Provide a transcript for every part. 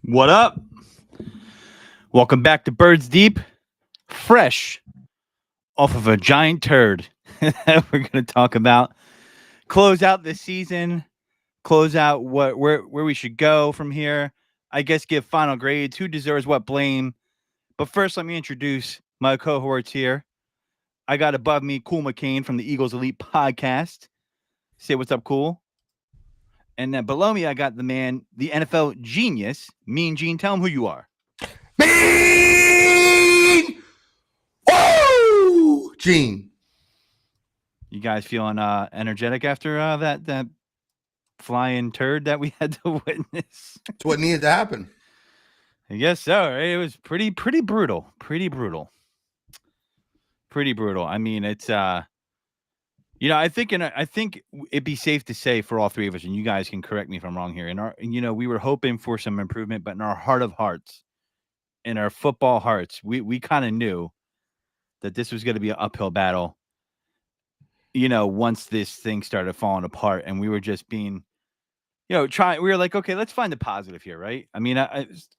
What up? Welcome back to Birds Deep, fresh off of a giant turd. We're going to talk about close out this season, close out where we should go from here. I guess give final grades, who deserves what blame. But first, let me introduce my cohorts here. I got above me Cool McCain from the Eagles Elite Podcast. Say what's up, Cool. And then below me, I got the man, the NFL genius, Mean Gene. Tell him who you are. Mean! Woo! Gene. You guys feeling energetic after that flying turd that we had to witness? It's what needed to happen. I guess so. Right? It was pretty brutal. Pretty brutal. I mean, it's I think it'd be safe to say for all three of us, and you guys can correct me if I'm wrong here. We were hoping for some improvement, but in our heart of hearts, in our football hearts, we kind of knew that this was going to be an uphill battle. Once this thing started falling apart, and we were just being, we were like, okay, let's find the positive here, right? I mean,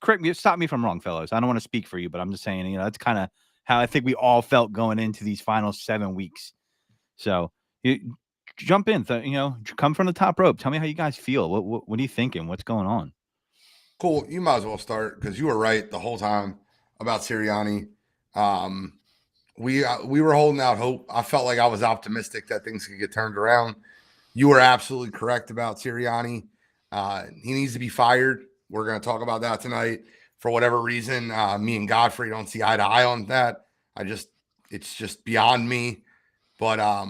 correct me, stop me if I'm wrong, fellows. I don't want to speak for you, but I'm just saying, that's kind of how I think we all felt going into these final 7 weeks. So you jump in, come from the top rope. Tell me how you guys feel. What are you thinking? What's going on? Cool. You might as well start because you were right the whole time about Sirianni. We were holding out hope. I felt like I was optimistic that things could get turned around. You were absolutely correct about Sirianni. He needs to be fired. We're going to talk about that tonight. For whatever reason, me and Godfrey don't see eye to eye on that. It's just beyond me. But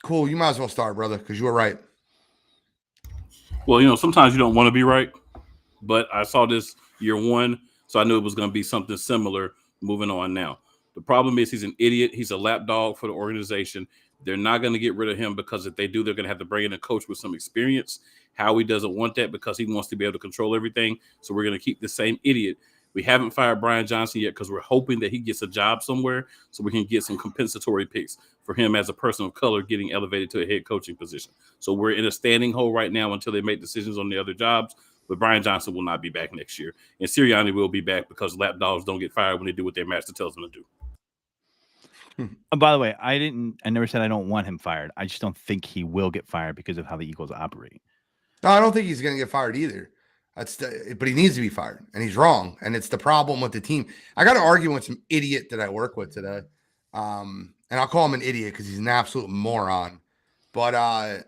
cool. You might as well start, brother, because you were right. Well, sometimes you don't want to be right, but I saw this year one, so I knew it was going to be something similar moving on now. The problem is he's an idiot. He's a lapdog for the organization. They're not going to get rid of him because if they do, they're going to have to bring in a coach with some experience. Howie doesn't want that because he wants to be able to control everything. So we're going to keep the same idiot. We haven't fired Brian Johnson yet because we're hoping that he gets a job somewhere so we can get some compensatory picks for him as a person of color getting elevated to a head coaching position. So we're in a standing hold right now until they make decisions on the other jobs. But Brian Johnson will not be back next year. And Sirianni will be back because lapdogs don't get fired when they do what their master tells them to do. By the way, I never said I don't want him fired. I just don't think he will get fired because of how the Eagles operate. No, I don't think he's going to get fired either. But he needs to be fired, and he's wrong. And it's the problem with the team. I got to argue with some idiot that I work with today. And I'll call him an idiot because he's an absolute moron. But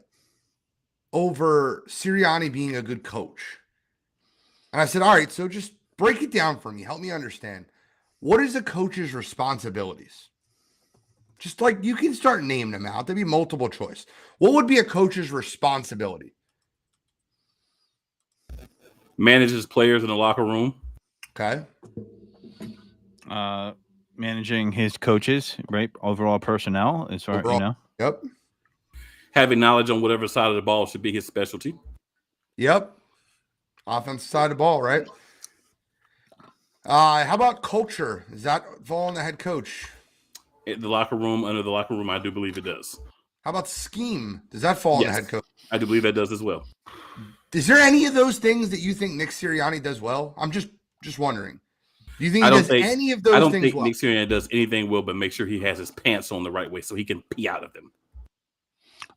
over Sirianni being a good coach. And I said, all right, so just break it down for me. Help me understand. What is a coach's responsibilities? Just like you can start naming them out. There'd be multiple choice. What would be a coach's responsibility? Manages players in the locker room. Okay. Managing his coaches, right? Overall personnel, as far as Yep. Having knowledge on whatever side of the ball should be his specialty. Yep. Offensive side of the ball, right? How about culture? Does that fall on the head coach? Under the locker room, I do believe it does. How about scheme? Does that fall on the head coach? I do believe that does as well. Is there any of those things that you think Nick Sirianni does well? I'm just wondering. Do you think he does any of those things well? I don't think Nick Sirianni does anything well, but make sure he has his pants on the right way so he can pee out of them.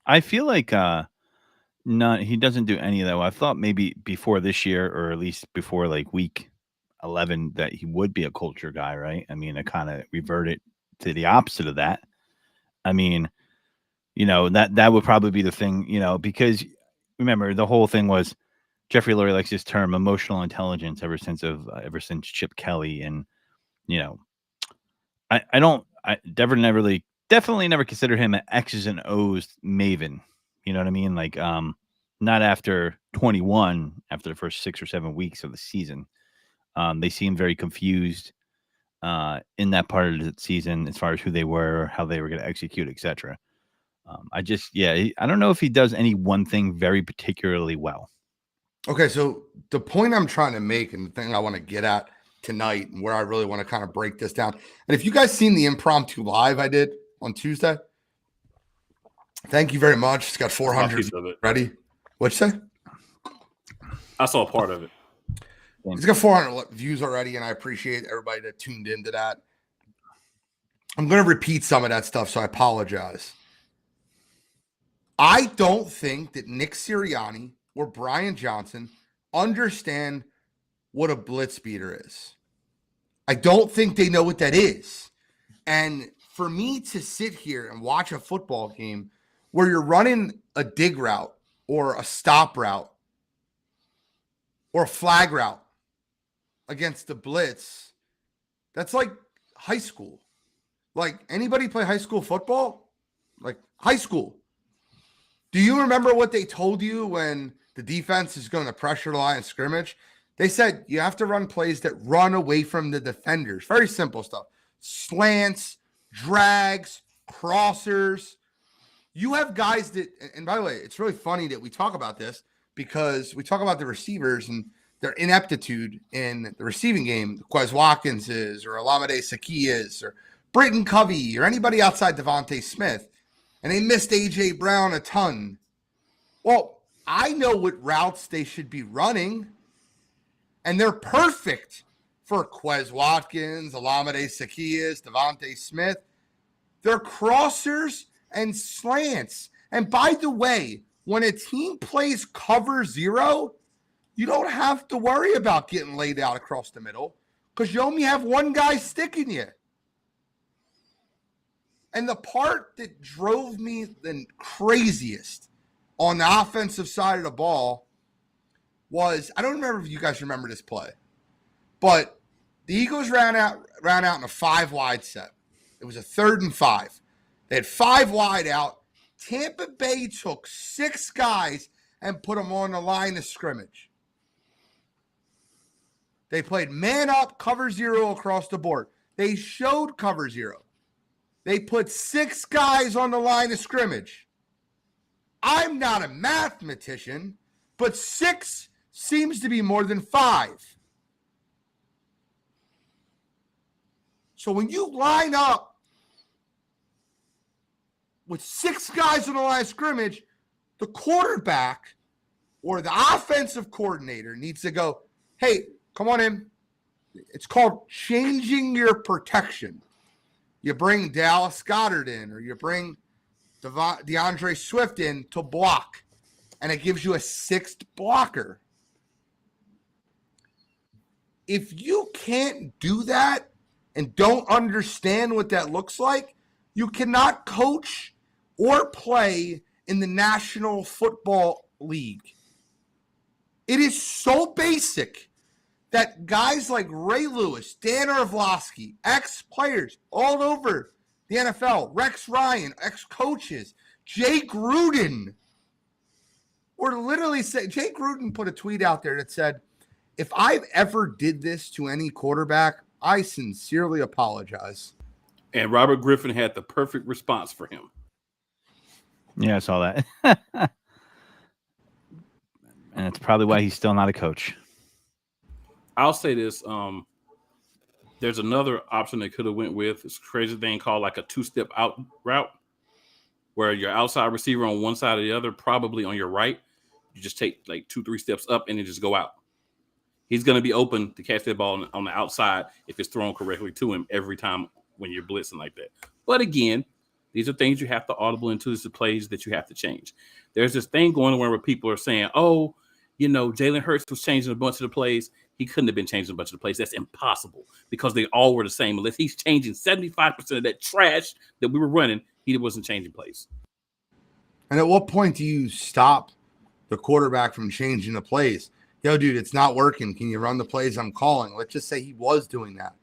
I feel like he doesn't do any of that well. I thought maybe before this year, or at least before like week 11, that he would be a culture guy, right? I mean, it kind of reverted to the opposite of that. I mean, that would probably be the thing, because remember the whole thing was Jeffrey Lurie likes this term emotional intelligence ever since Chip Kelly. And, I definitely never considered him an X's and O's maven. You know what I mean? Like, not after 21, after the first 6 or 7 weeks of the season. They seemed very confused in that part of the season as far as who they were, how they were going to execute, etc. I don't know if he does any one thing very particularly well. Okay, so the point I'm trying to make and the thing I want to get at tonight and where I really want to kind of break this down. And if you guys seen the impromptu live I did on Tuesday, thank you very much. It's got 400 ready. What'd you say? I saw part of it. He's got 400 views already, and I appreciate everybody that tuned into that. I'm going to repeat some of that stuff, so I apologize. I don't think that Nick Sirianni or Brian Johnson understand what a blitz beater is. I don't think they know what that is. And for me to sit here and watch a football game where you're running a dig route or a stop route or a flag route against the blitz, that's like high school. Like, anybody play high school football? Like, high school. Do you remember what they told you when the defense is going to pressure the line of scrimmage? They said you have to run plays that run away from the defenders. Very simple stuff. Slants, drags, crossers. You have guys that, and by the way, it's really funny that we talk about this because we talk about the receivers and their ineptitude in the receiving game. Quez Watkins is, or Olamide Zaccheaus, or Britton Covey, or anybody outside Devontae Smith. And they missed A.J. Brown a ton. Well, I know what routes they should be running, and they're perfect for Quez Watkins, Olamide Zaccheaus, Devontae Smith. They're crossers and slants. And by the way, when a team plays cover zero, you don't have to worry about getting laid out across the middle because you only have one guy sticking you. And the part that drove me the craziest on the offensive side of the ball was, I don't remember if you guys remember this play, but the Eagles ran out in a 5-wide set. It was a 3rd and 5. They had 5 wide out. Tampa Bay took 6 guys and put them on the line of scrimmage. They played man up, cover zero across the board. They showed cover zero. They put 6 guys on the line of scrimmage. I'm not a mathematician, but 6 seems to be more than 5. So when you line up with 6 guys on the line of scrimmage, the quarterback or the offensive coordinator needs to go, hey, come on in. It's called changing your protection. You bring Dallas Goedert in, or you bring DeAndre Swift in to block, and it gives you a 6th blocker. If you can't do that and don't understand what that looks like, you cannot coach or play in the National Football League. It is so basic that guys like Ray Lewis, Dan Orlovsky, ex-players all over the NFL, Rex Ryan, ex-coaches, Jay Gruden, were literally saying, Jay Gruden put a tweet out there that said, if I've ever did this to any quarterback, I sincerely apologize. And Robert Griffin had the perfect response for him. Yeah, I saw that. And it's probably why he's still not a coach. I'll say this. There's another option they could have went with. It's a crazy thing called like a 2-step out route, where your outside receiver on one side or the other, probably on your right, you just take like 2-3 steps up and then just go out. He's going to be open to catch that ball on the outside if it's thrown correctly to him every time when you're blitzing like that. But again, these are things you have to audible into. These are plays that you have to change. There's this thing going on where people are saying, oh, you know, Jalen Hurts was changing a bunch of the plays. He couldn't have been changing a bunch of the plays. That's impossible because they all were the same. Unless he's changing 75% of that trash that we were running, he wasn't changing plays. And at what point do you stop the quarterback from changing the plays? Yo, dude, it's not working. Can you run the plays I'm calling? Let's just say he was doing that.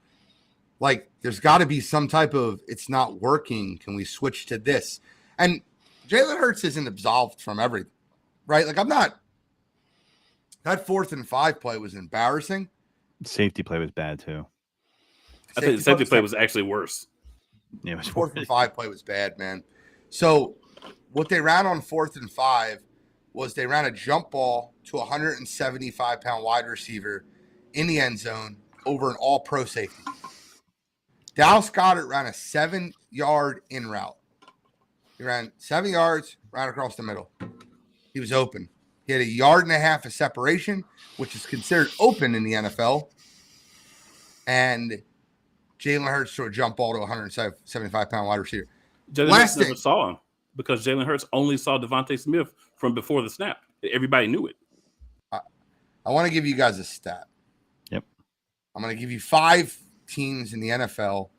Like, there's got to be some type of, it's not working. Can we switch to this? And Jalen Hurts isn't absolved from everything, right? Like, that 4th and 5 play was embarrassing. Safety play was bad too. I think the safety play was actually worse. Yeah, it was 4th and 5 play was bad, man. So what they ran on 4th and 5 was they ran a jump ball to a 175-pound wide receiver in the end zone over an all-pro safety. Dallas Goedert ran a 7-yard in route. He ran 7 yards, ran across the middle. He was open. He had 1.5 yards of separation, which is considered open in the NFL. And Jalen Hurts threw a jump ball to a 175-pound wide receiver. Jalen Hurts never saw him because Jalen Hurts only saw Devontae Smith from before the snap. Everybody knew it. I want to give you guys a stat. Yep. I'm going to give you 5 teams in the NFL,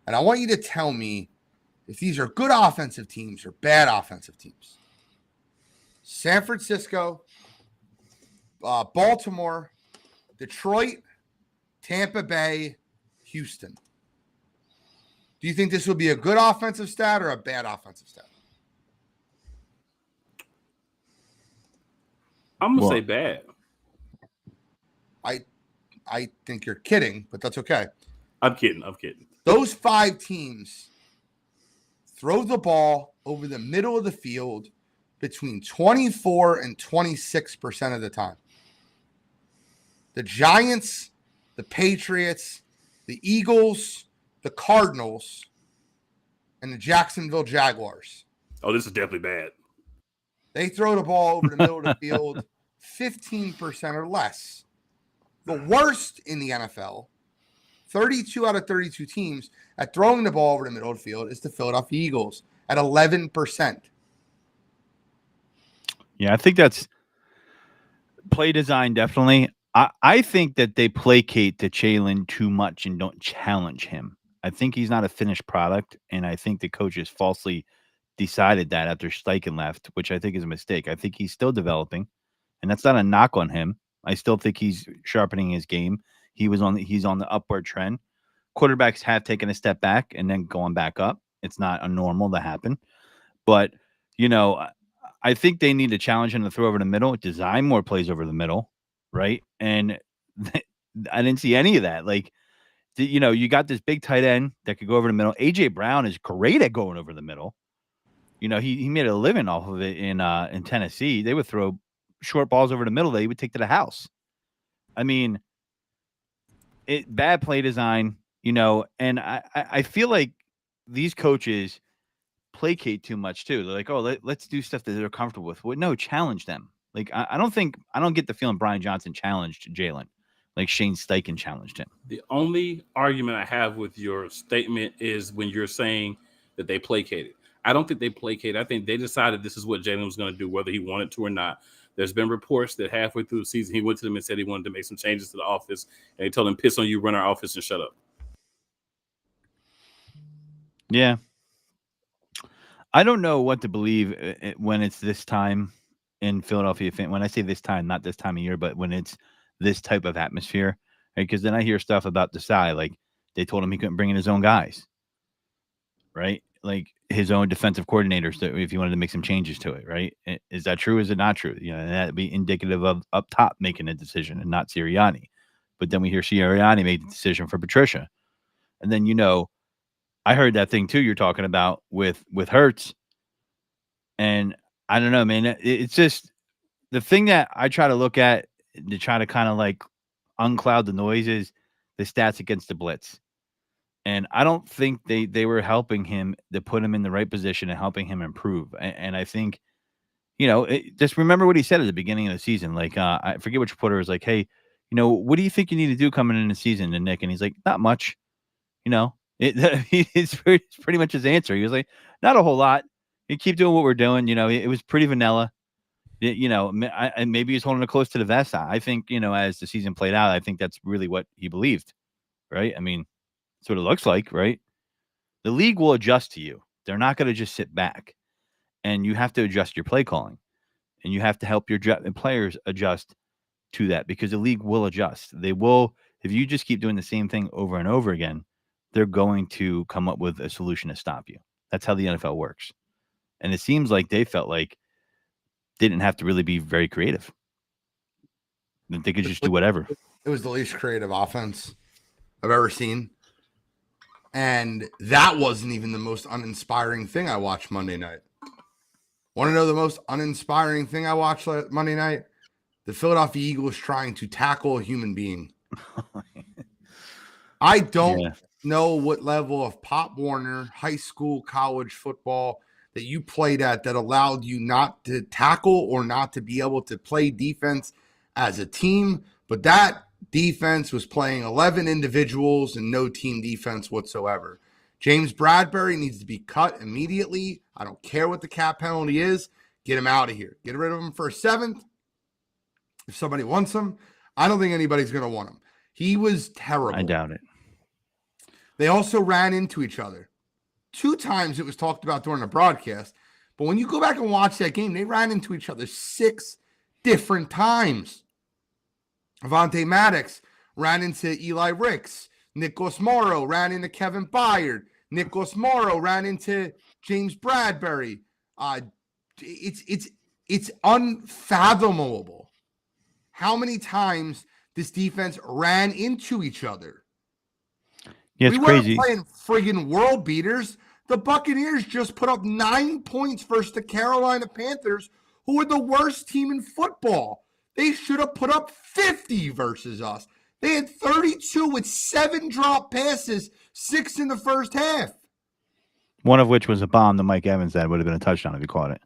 and I want you to tell me if these are good offensive teams or bad offensive teams. San Francisco, Baltimore, Detroit, Tampa Bay, Houston. Do you think this will be a good offensive stat or a bad offensive stat? I'm going to say bad. I think you're kidding, but that's okay. I'm kidding. Those 5 teams throw the ball over the middle of the field between 24 and 26% of the time. The Giants, the Patriots, the Eagles, the Cardinals, and the Jacksonville Jaguars. Oh, this is definitely bad. They throw the ball over the middle of the field 15% or less. The worst in the NFL, 32 out of 32 teams at throwing the ball over the middle of the field, is the Philadelphia Eagles at 11%. Yeah, I think that's play design, definitely. I think that they placate to Jalen too much and don't challenge him. I think he's not a finished product, and I think the coaches falsely decided that after Steichen left, which I think is a mistake. I think he's still developing, and that's not a knock on him. I still think he's sharpening his game. He's on the upward trend. Quarterbacks have taken a step back and then going back up. It's not a normal to happen, but I think they need to challenge him to throw over the middle, design more plays over the middle, right? And I didn't see any of that. Like, you got this big tight end that could go over the middle. AJ Brown is great at going over the middle. He made a living off of it in Tennessee. They would throw short balls over the middle that he would take to the house. I mean, bad play design, and I feel like these coaches placate too much too. They're like, oh, let's do stuff that they're comfortable with. Well, no, challenge them. Like, I don't get the feeling Brian Johnson challenged Jalen like Shane Steichen challenged him. The only argument I have with your statement is when you're saying that they placated. I don't think they placated. I think they decided this is what Jalen was going to do, whether he wanted to or not. There's been reports that halfway through the season, he went to them and said he wanted to make some changes to the office, and they told him, piss on you, run our office, and shut up. Yeah. I don't know what to believe when it's this time in Philadelphia. When I say this time, not this time of year, but when it's this type of atmosphere, right? Because then I hear stuff about Desai, like they told him he couldn't bring in his own guys, right? Like his own defensive coordinators, if he wanted to make some changes to it, right? Is that true? Is it not true? And that'd be indicative of up top making a decision and not Sirianni. But then we hear Sirianni made the decision for Patricia. And then, I heard that thing too you're talking about with Hurts. And I don't know, man. It's just the thing that I try to look at to try to kind of like uncloud the noise is the stats against the blitz. And I don't think they were helping him to put him in the right position and helping him improve. And I think, just remember what he said at the beginning of the season. Like, I forget which reporter was like, hey, what do you think you need to do coming in the season? And Nick, and he's like, not much, it's pretty much his answer. He was like, not a whole lot. You keep doing what we're doing. It was pretty vanilla. Maybe he's holding it close to the vest. I think, as the season played out, I think that's really what he believed. Right. I mean, that's what it looks like, right? The league will adjust to you. They're not going to just sit back, and you have to adjust your play calling, and you have to help your players adjust to that because the league will adjust. They will, if you just keep doing the same thing over and over again, they're going to come up with a solution to stop you. That's how the NFL works. And it seems like they felt like they didn't have to really be very creative. That they could just do whatever. It was the least creative offense I've ever seen. And that wasn't even the most uninspiring thing I watched Monday night. Want to know the most uninspiring thing I watched Monday night? The Philadelphia Eagles trying to tackle a human being. I don't know what level of Pop Warner, high school, college football that you played at that allowed you not to tackle or not to be able to play defense as a team. But that defense was playing 11 individuals and no team defense whatsoever. James Bradberry needs to be cut immediately. I don't care what the cap penalty is. Get him out of here. Get rid of him for a 7th. If somebody wants him, I don't think anybody's going to want him. He was terrible. I doubt it. They also ran into each other. 2 times it was talked about during the broadcast. But when you go back and watch that game, they ran into each other 6 different times. Avonte Maddox ran into Eli Ricks. Nicholas Morrow ran into Kevin Byard. Nicholas Morrow ran into James Bradberry. It's unfathomable how many times this defense ran into each other. Yeah, it's we crazy. weren't playing friggin' world beaters. The Buccaneers just put up 9 points versus the Carolina Panthers, who were the worst team in football. They should have put up 50 versus us. They had 32 with 7 drop passes, 6 in the first half. One of which was a bomb that Mike Evans had. Would have been a touchdown if he caught it.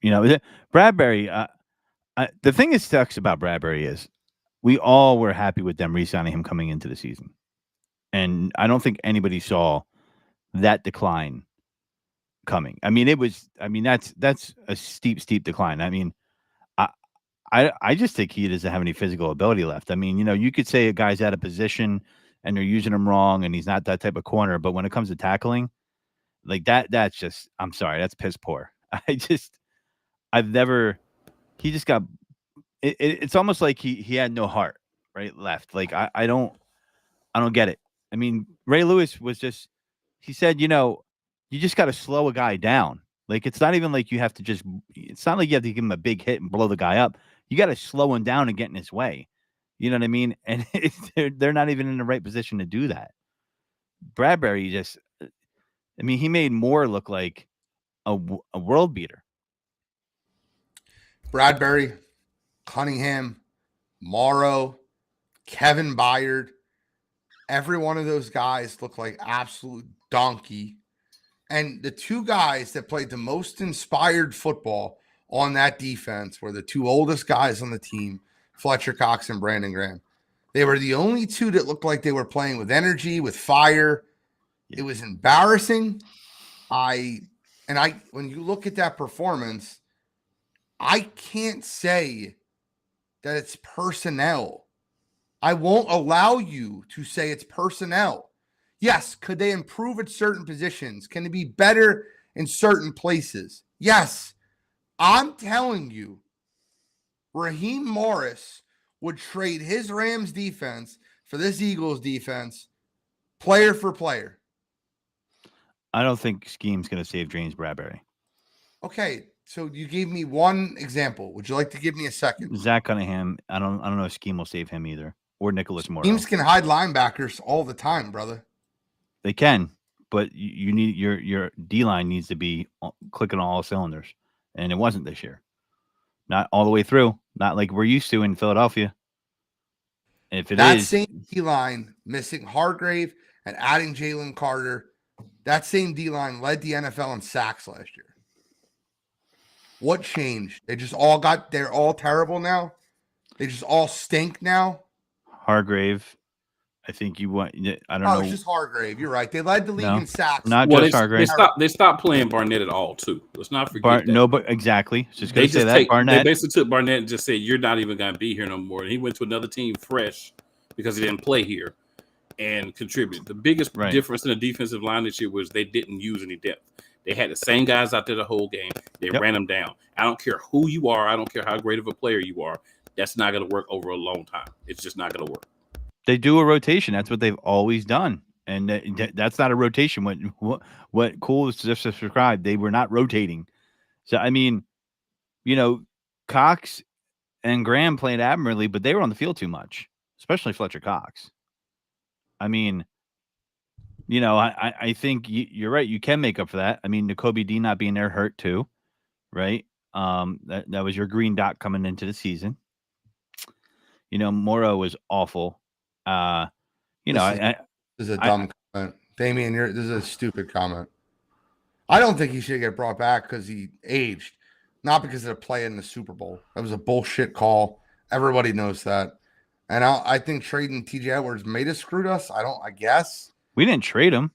You know, Bradberry, the thing that sucks about Bradberry is we all were happy with them re-signing him coming into the season. And I don't think anybody saw that decline coming. I mean, that's a steep decline. I mean, I just think he doesn't have any physical ability left. I mean, you know, you could say a guy's out of position and they're using him wrong and he's not that type of corner. But when it comes to tackling, like that's just, I'm sorry, that's piss poor. He just got, it's almost like he had no heart, right, left. Like, I don't get it. I mean, Ray Lewis he said, you know, you just got to slow a guy down. Like, it's not even like you have to it's not like you have to give him a big hit and blow the guy up. You got to slow him down and get in his way. You know what I mean? And they're not even in the right position to do that. Bradberry he made Moore look like a world beater. Bradberry, Cunningham, Morrow, Kevin Byard, every one of those guys look like absolute donkey. And the 2 guys that played the most inspired football on that defense were the 2 oldest guys on the team, Fletcher Cox and Brandon Graham. They were the only 2 that looked like they were playing with energy, with fire. It was embarrassing. When you look at that performance, I can't say that it's personnel. I won't allow you to say it's personnel. Yes, could they improve at certain positions? Can it be better in certain places? Yes. I'm telling you, Raheem Morris would trade his Rams defense for this Eagles defense, player for player. I don't think scheme's going to save James Bradberry. Okay, so you gave me one example. Would you like to give me a second? Zach Cunningham, I don't know if scheme will save him either, or Nicholas Morrow. Teams can hide linebackers all the time, brother. They can, but you need your D-line needs to be clicking on all cylinders, and it wasn't this year. Not all the way through. Not like we're used to in Philadelphia. If it that is, same D-line missing Hargrave and adding Jalen Carter, that same D-line led the NFL in sacks last year. What changed? They're all terrible now? They just all stink now? Hargrave, I think you want, I don't know. It's just Hargrave. You're right. They led the league in sacks. Not just Hargrave. They stopped playing Barnett at all, too. Let's not forget that. No, but exactly. Just going to say that. Barnett. They basically took Barnett and just said, you're not even going to be here no more. And he went to another team fresh because he didn't play here and contribute. The biggest difference in the defensive line this year was they didn't use any depth. They had the same guys out there the whole game. They ran them down. I don't care who you are. I don't care how great of a player you are. That's not going to work over a long time. It's just not going to work. They do a rotation. That's what they've always done. And that's not a rotation. What Cole was just described, they were not rotating. So, I mean, you know, Cox and Graham played admirably, but they were on the field too much, especially Fletcher Cox. I mean, you know, I think you're right. You can make up for that. I mean, Nakobe Dean not being there hurt too, right? That was your green dot coming into the season. You know, Morrow was awful. This is a dumb comment. Damian, this is a stupid comment. I don't think he should get brought back because he aged, not because of the play in the Super Bowl. That was a bullshit call. Everybody knows that. And I think trading TJ Edwards may have screwed us. I guess. We didn't trade him.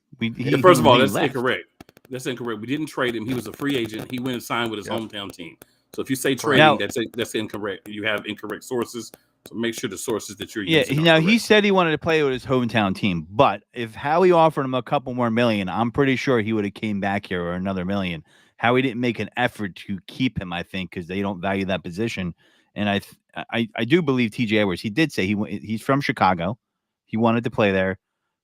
First of all, that's left. incorrect. That's incorrect. We didn't trade him. He was a free agent. He went and signed with his hometown team. So if you say trading, now, that's incorrect. You have incorrect sources. So make sure the sources that you're using. Yeah. Now he said he wanted to play with his hometown team, but if Howie offered him a couple more million, I'm pretty sure he would have came back here or another million. Howie didn't make an effort to keep him, I think, because they don't value that position. And I do believe TJ Edwards. He did say he's from Chicago. He wanted to play there.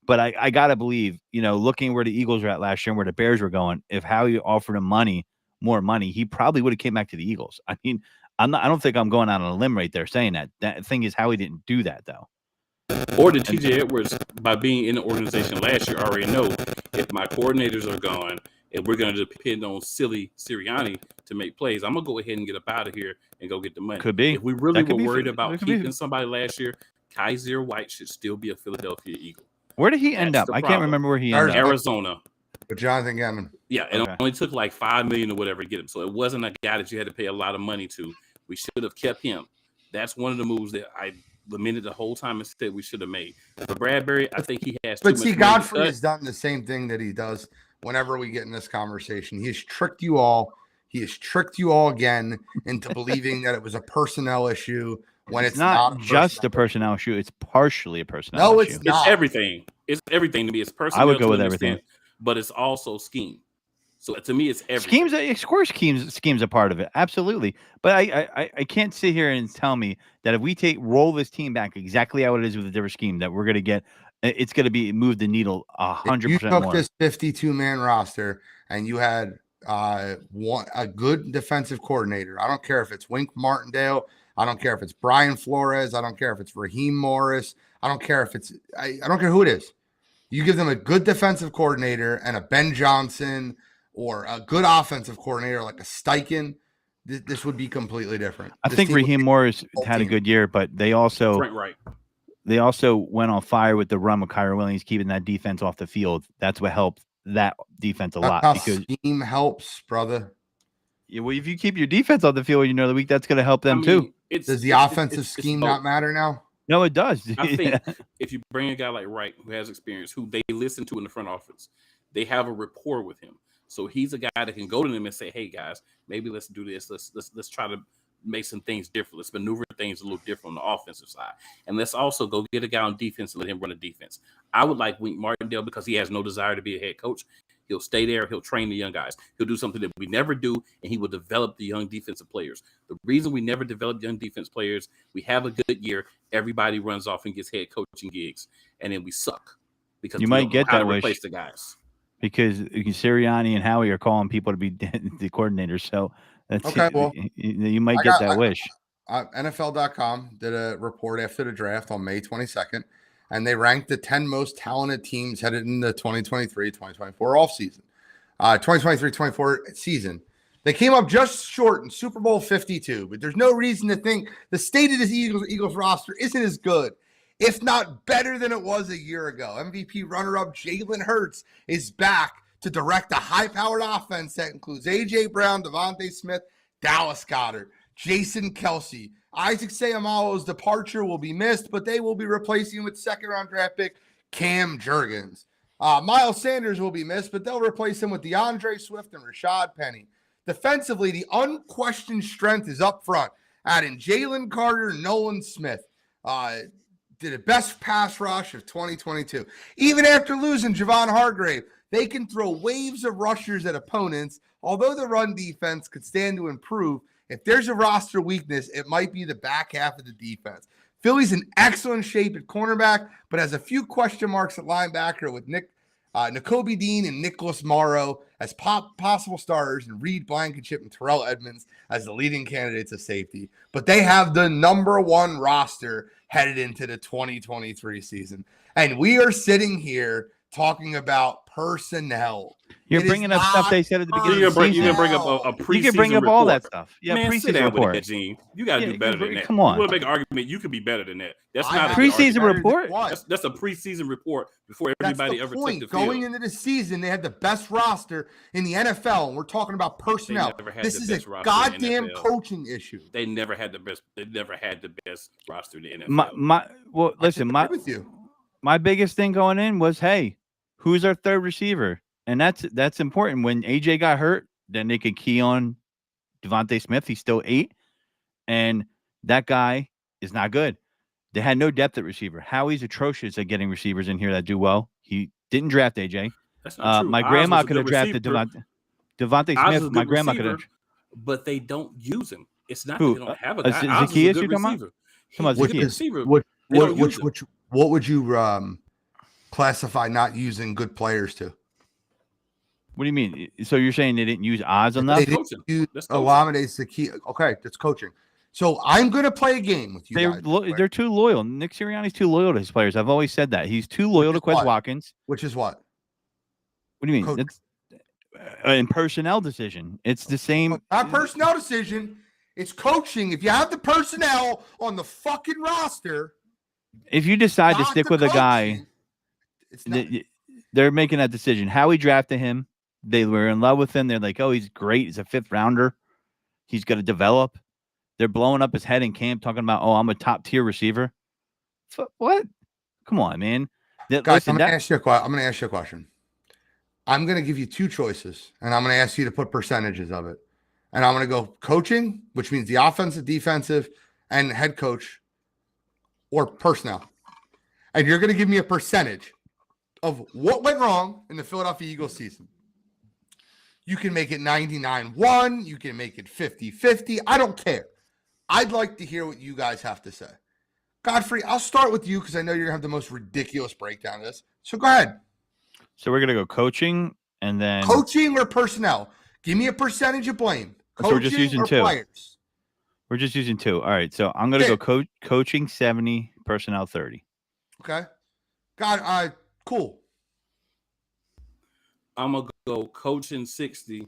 But I gotta believe, looking where the Eagles were at last year and where the Bears were going, if Howie offered him more money, he probably would have came back to the Eagles. I mean, I don't think I'm going out on a limb right there saying that. That thing is Howie didn't do that though. Or did TJ Edwards, by being in the organization last year, already know if my coordinators are gone and we're going to depend on silly Sirianni to make plays, I'm gonna go ahead and get up out of here and go get the money. Could be. If we really were worried about keeping somebody last year, Kaiser White should still be a Philadelphia Eagle. Where did he end up? I can't remember where he ended up. Arizona. With Jonathan Gannon. Yeah, it only took like $5 million or whatever to get him. So it wasn't a guy that you had to pay a lot of money to. We should have kept him. That's one of the moves that I lamented the whole time and said we should have made. For Bradbury, I think he has. But see, Godfrey has done the same thing that he does whenever we get in this conversation. He has tricked you all. He has tricked you all again into believing that it was a personnel issue when it's not just a personnel issue. It's partially a personnel issue. No, it's not. It's everything. It's everything to me. It's personnel. I would go with everything. But it's also scheme. So to me, it's everything. Of course, schemes a part of it. Absolutely. But I can't sit here and tell me that if we roll this team back exactly how it is with a different scheme, that we're going to get, it's going to be move the needle 100% You took this 52-man roster and you had a good defensive coordinator. I don't care if it's Wink Martindale. I don't care if it's Brian Flores. I don't care if it's Raheem Morris. I don't care if it's I don't care who it is. You give them a good defensive coordinator and a Ben Johnson or a good offensive coordinator like a Steichen, this would be completely different. I think Raheem Morris had a good year, but they also they also went on fire with the run with Kyra Williams, keeping that defense off the field. That's what helped that defense a lot. Because scheme helps, brother. Yeah, well, if you keep your defense on the field, the week, that's going to help them too. Does the offensive scheme not matter now? No, it does. I think if you bring a guy like Wright, who has experience, who they listen to in the front office, they have a rapport with him. So he's a guy that can go to them and say, "Hey guys, maybe let's do this. Let's try to make some things different. Let's maneuver things a little different on the offensive side, and let's also go get a guy on defense and let him run a defense." I would like Wink Martindale because he has no desire to be a head coach. He'll stay there. He'll train the young guys. He'll do something that we never do, and he will develop the young defensive players. The reason we never develop young defense players, we have a good year, everybody runs off and gets head coaching gigs, and then we suck because you might get that replace the guys. Because Sirianni and Howie are calling people to be the coordinators. So that's okay. Well, you might get that wish. NFL.com did a report after the draft on May 22nd, and they ranked the 10 most talented teams headed into the 2023-2024 offseason. 2023-24 season. They came up just short in Super Bowl 52, but there's no reason to think the state of this Eagles roster isn't as good, if not better than it was a year ago. MVP runner-up Jalen Hurts is back to direct a high-powered offense that includes A.J. Brown, Devontae Smith, Dallas Goedert, Jason Kelce. Isaac Seumalo's departure will be missed, but they will be replacing him with second-round draft pick Cam Jurgens. Miles Sanders will be missed, but they'll replace him with DeAndre Swift and Rashad Penny. Defensively, the unquestioned strength is up front, adding Jalen Carter, Nolan Smith. Did a best pass rush of 2022. Even after losing Javon Hargrave, they can throw waves of rushers at opponents. Although the run defense could stand to improve, if there's a roster weakness, it might be the back half of the defense. Philly's in excellent shape at cornerback, but has a few question marks at linebacker with Nakobe Dean and Nicholas Morrow as possible starters, and Reed Blankenship and Terrell Edmonds as the leading candidates of safety. But they have the number one roster headed into the 2023 season. And we are sitting here talking about personnel. You're It is bringing up stuff not they said at the You're beginning gonna of the bring, season. you're gonna bring up a preseason You can bring up report. all that stuff. Yeah, Man, sit preseason down with report. that, Gene. You got to Yeah, do better than that. come on. You want to make an argument? You could be better than that. That's I not a have good Preseason argument. report? What? That's a preseason report before That's everybody the ever point. took the field. Going into the season, they had the best roster in the NFL, and we're talking about personnel. never had This the is best a roster in the goddamn NFL. coaching issue. They never had the best. They never had the best roster in the NFL. Listen, I agree with you. my biggest thing going in was, hey, who's our third receiver? And that's important. When AJ got hurt, then they could key on Devontae Smith. He's still 8, and that guy is not good. They had no depth at receiver. Howie's atrocious at getting receivers in here that do well. He didn't draft AJ. That's not true. My Oz grandma was a could have good drafted receiver. Devontae Oz was Smith. a My good grandma could have. receiver, but they don't use him. It's not Who? that they don't have a guy. Oz was a Zacchaeus good you're talking about? receiver. Come on, He's a good Zacchaeus. receiver. What They don't use him. what would you classify not using good players to? What do you mean? So you're saying they didn't use Oz enough? They didn't coaching. use That's coaching. Olamide Zacchaeus. Okay, that's coaching. So I'm going to play a game with you guys. They're too loyal. Nick Sirianni's too loyal to his players. I've always said that. He's too loyal to Quez Watkins. Which is what? What do you mean? Coach. It's a personnel decision. It's the same. Not personnel decision. It's coaching. If you have the personnel on the fucking roster, If you decide to not stick the with a guy, coaching, it's not. they're making that decision. Howie drafted him. They were in love with him. They're like, oh, he's great. He's a 5th rounder. He's going to develop. They're blowing up his head in camp, talking about, oh, I'm a top tier receiver. What? Come on, man. Guys, I'm going to ask you a question. I'm going to give you 2 choices, and I'm going to ask you to put percentages of it. And I'm going to go coaching, which means the offensive, defensive, and head coach, or personnel. And you're going to give me a percentage of what went wrong in the Philadelphia Eagles season. You can make it 99-1. You can make it 50-50. I don't care. I'd like to hear what you guys have to say. Godfrey, I'll start with you because I know you're going to have the most ridiculous breakdown of this. So go ahead. So we're going to go coaching and then Coaching or personnel? Give me a percentage of blame. So we're just using or 2. Players? We're just using 2. All right. So I'm going to go coaching 70, personnel 30. Okay. Cool. I'm gonna go coaching 60,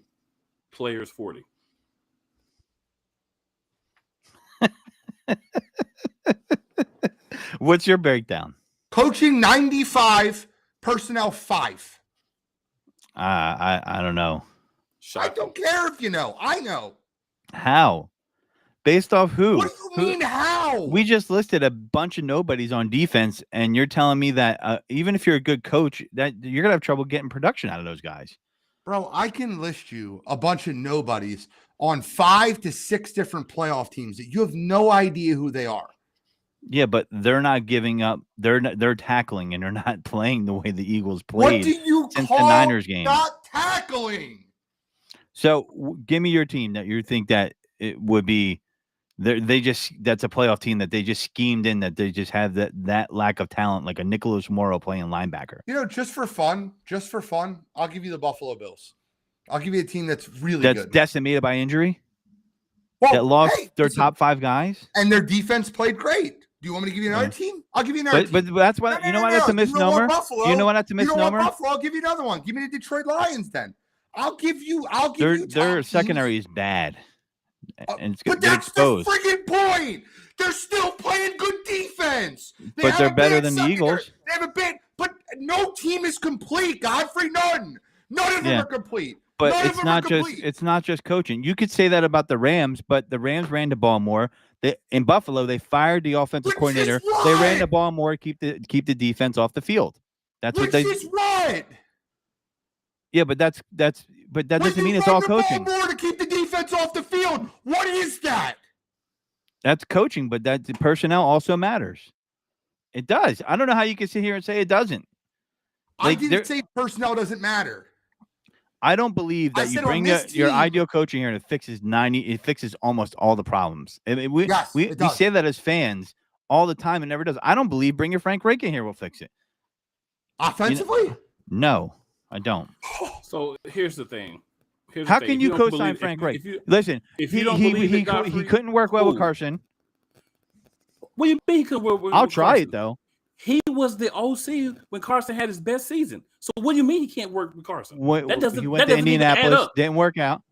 players 40. What's your breakdown? Coaching 95, personnel 5. I don't know. I don't care if you know. I know. How? Based off who? What do you mean how? We just listed a bunch of nobodies on defense, and you're telling me that even if you're a good coach, that you're gonna have trouble getting production out of those guys. Bro, I can list you a bunch of nobodies on 5 to 6 different playoff teams that you have no idea who they are. Yeah, but they're not giving up. They're tackling, and they're not playing the way the Eagles What played do you since call the Niners game. not tackling? So give me your team that you think that it would be. That's a playoff team that they just schemed in, that they just have that lack of talent, like a Nicholas Morrow playing linebacker. You know, just for fun, I'll give you the Buffalo Bills. I'll give you a team that's really That's good. decimated by injury. Well, That lost their listen, top 5 guys. and their defense played great. Do you want me to give you another team? I'll give you another team. But that's why you know why that's a misnomer. You know what, That's a You know what, misnomer. Buffalo? I'll give you another one. Give me the Detroit Lions then. I'll give you. Their top secondary teams. is bad, and it's But they're that's exposed. the freaking point. They're still playing good defense. But have they're a better bad than the secondary. Eagles. They have a bit, but no team is complete. Godfrey, none of them Yeah. are complete. But None of it's them not are just complete. coaching. You could say that about the Rams, but the Rams ran the ball more. In Buffalo, they fired the offensive Which is coordinator. They ran what? the ball more, keep the defense off the field. That's Which what they. is what? Yeah, but that doesn't mean it's all coaching. More to keep the defense off the field. What is that? That's coaching, but that personnel also matters. It does. I don't know how you can sit here and say it doesn't. I Like, didn't say personnel doesn't matter. I don't believe I that you said on bring this your team- ideal coaching here and it fixes almost all the problems. I mean, we It does. say that as fans all the time, and never does. I don't believe bringing Frank Reich in here will fix it. Offensively? No, I don't. So here's the thing. How can you co-sign Frank Reich? Listen, if he you don't believe in Godfrey, couldn't work well with cool. Carson. What do you mean? I'll try it though. He was the OC when Carson had his best season. So what do you mean he can't work with Carson? That doesn't. He went that to doesn't even add Indianapolis, up. didn't work out.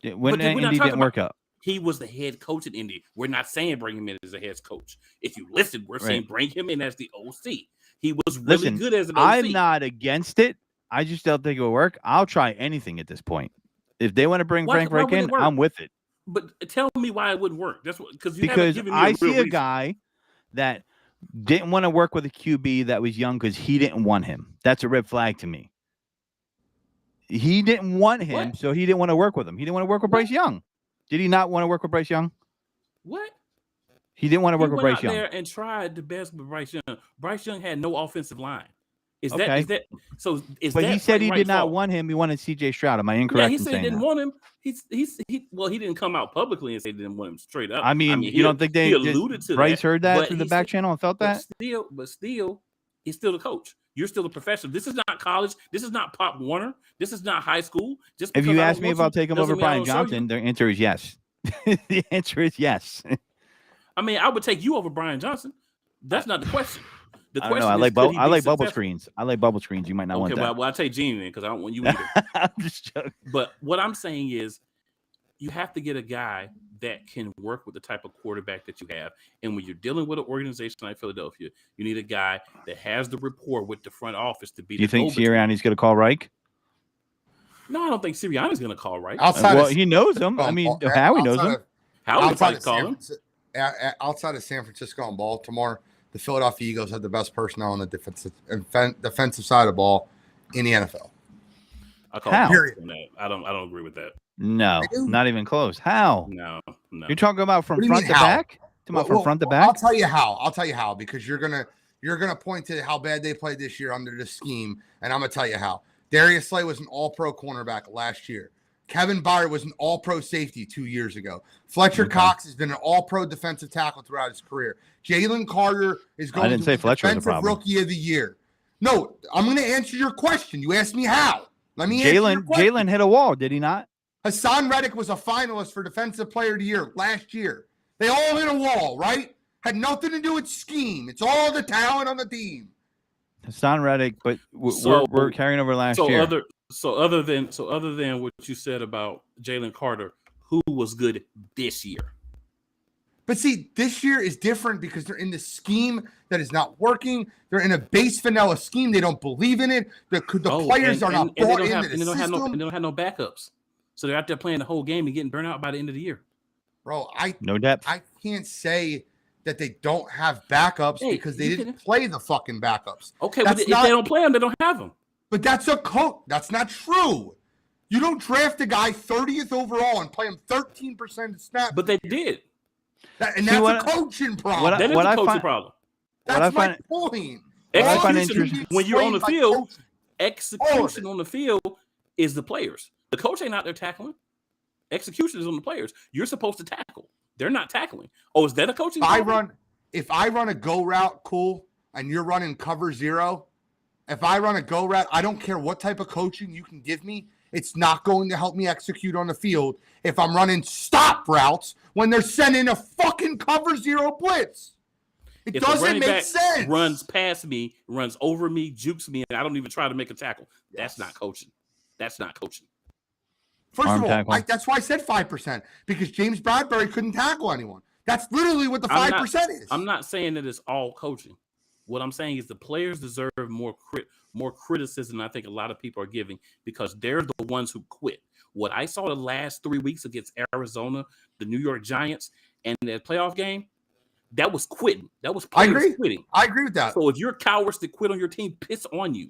When Indy didn't work out. He was the head coach in Indy. We're not saying bring him in as a head coach. If you listen, we're saying bring him in as the OC. He was really good as an OC. I'm not against it. I just don't think it will work. I'll try anything at this point. If they want to bring Frank Reich in, I'm with it. But tell me why it wouldn't work. That's what because I see a guy that didn't want to work with a QB that was young because he didn't want him. That's a red flag to me. He didn't want him, so he didn't want to work with him. He didn't want to work with Bryce Young. Did he not want to work with Bryce Young? What? He didn't want to work with Bryce Young. He went out there and tried the best with Bryce Young. Bryce Young had no offensive line. Is that But he said he did not want him. He wanted C.J. Stroud. Am I incorrect? Yeah, he said he didn't want him. He didn't come out publicly and say he didn't want him straight up. I mean you don't think they alluded to Bryce that, heard that through the back channel and felt that? But still, he's still the coach. You're still a professional. This is not college. This is not Pop Warner. This is not high school. Just if you ask me if I'll take him over Brian Johnson, the answer is yes. The answer is yes. I mean, I would take you over Brian Johnson. That's not the question. The question I like bubble screens. I like bubble screens. You might not want that. Well, I'll take Gene then because I don't want you either. I'm just joking. But what I'm saying is you have to get a guy that can work with the type of quarterback that you have. And when you're dealing with an organization like Philadelphia, you need a guy that has the rapport with the front office to be. Do you think Sirianni's going to call Reich? No, I don't think Sirianni's going to call Reich. He knows him. I mean, Howie knows him. Howie probably call him. Outside of San Francisco and Baltimore, the Philadelphia Eagles have the best personnel on the defensive side of the ball in the NFL. I call that. I don't agree with that. No, not even close. How? No. You're talking about from front to back? From front to back? I'll tell you how because you're gonna point to how bad they played this year under this scheme, and I'm gonna tell you how. Darius Slay was an all-pro cornerback last year. Kevin Byard was an all-pro safety 2 years ago. Fletcher Cox has been an all-pro defensive tackle throughout his career. Jalen Carter is going to be defensive rookie of the year. No, I'm going to answer your question. You asked me how. Let me answer your question. Jalen hit a wall, did he not? Hassan Reddick was a finalist for Defensive Player of the Year last year. They all hit a wall, right? Had nothing to do with scheme. It's all the talent on the team. Hassan Reddick, but we're carrying over last year. So other than what you said about Jalen Carter, who was good this year? But see, this year is different because they're in the scheme that is not working. They're in a base vanilla scheme. They don't believe in it. The players are not bought into the system. They don't have no backups. So they're out there playing the whole game and getting burnt out by the end of the year. Bro, no depth. I can't say that they don't have backups because they didn't play the fucking backups. Okay, but if they don't play them, they don't have them. But that's a coach. That's not true. You don't draft a guy 30th overall and play him 13% of snaps. But they did. That's a coaching problem. That is a coaching problem. That's my point. Execution, when you're on the field, execution on the field is the players. The coach ain't out there tackling. Execution is on the players. You're supposed to tackle. They're not tackling. Oh, is that a coaching problem? If I run a go route, cool, and you're running cover zero, if I run a go route, I don't care what type of coaching you can give me. It's not going to help me execute on the field if I'm running stop routes when they're sending a fucking cover zero blitz. It doesn't make sense. Runs past me, runs over me, jukes me, and I don't even try to make a tackle. That's not coaching. That's not coaching. First of all, that's why I said 5%, because James Bradbury couldn't tackle anyone. That's literally what the 5% is. I'm not saying that it's all coaching. What I'm saying is the players deserve more criticism than I think a lot of people are giving because they're the ones who quit. What I saw the last 3 weeks against Arizona, the New York Giants, and that playoff game, that was quitting. That was players quitting. I agree with that. So if you're cowards that quit on your team, piss on you.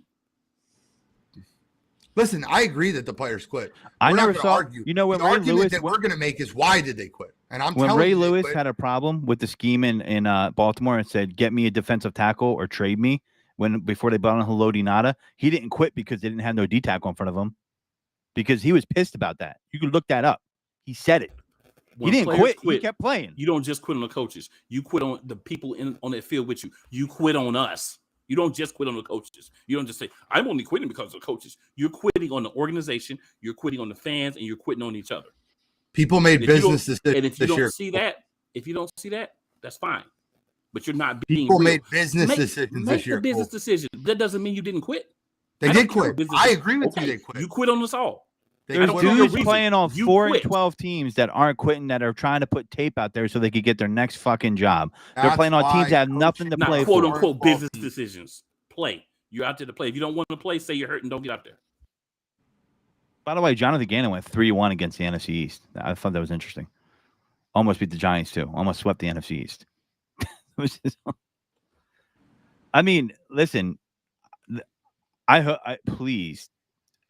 Listen, I agree that the players quit. I never saw. Argue. You know what? The argument that we're going to make is why did they quit? And I'm when telling Ray Lewis had a problem with the scheme in Baltimore and said, "Get me a defensive tackle or trade me." Before they brought on Haloti Ngata, he didn't quit because they didn't have no D tackle in front of him. Because he was pissed about that. You can look that up. He said it. He didn't quit. He kept playing. You don't just quit on the coaches. You quit on the people on that field with you. You quit on us. You don't just quit on the coaches. You don't just say, I'm only quitting because of the coaches. You're quitting on the organization, you're quitting on the fans, and you're quitting on each other. People made business decisions. And if you don't see that, that's fine. but you're not being People real. made business decisions Make this year. the business decision. That doesn't mean you didn't quit. They I did don't care quit. what business- I agree with Okay, you. They quit. You quit on us all. They There's don't quit. care your dudes reason. playing on You 4 quit. and 12 teams that aren't quitting, that are trying to put tape out there so they could get their next fucking job. They're That's playing on why teams that have coaching- nothing to Not play quote for. unquote 12 business teams. decisions. Play. You're out there to play. If you don't want to play, say you're hurt and don't get out there. By the way, Jonathan Gannon went 3-1 against the NFC East. I thought that was interesting. Almost beat the Giants too. Almost swept the NFC East. It was just, I mean, listen, I please,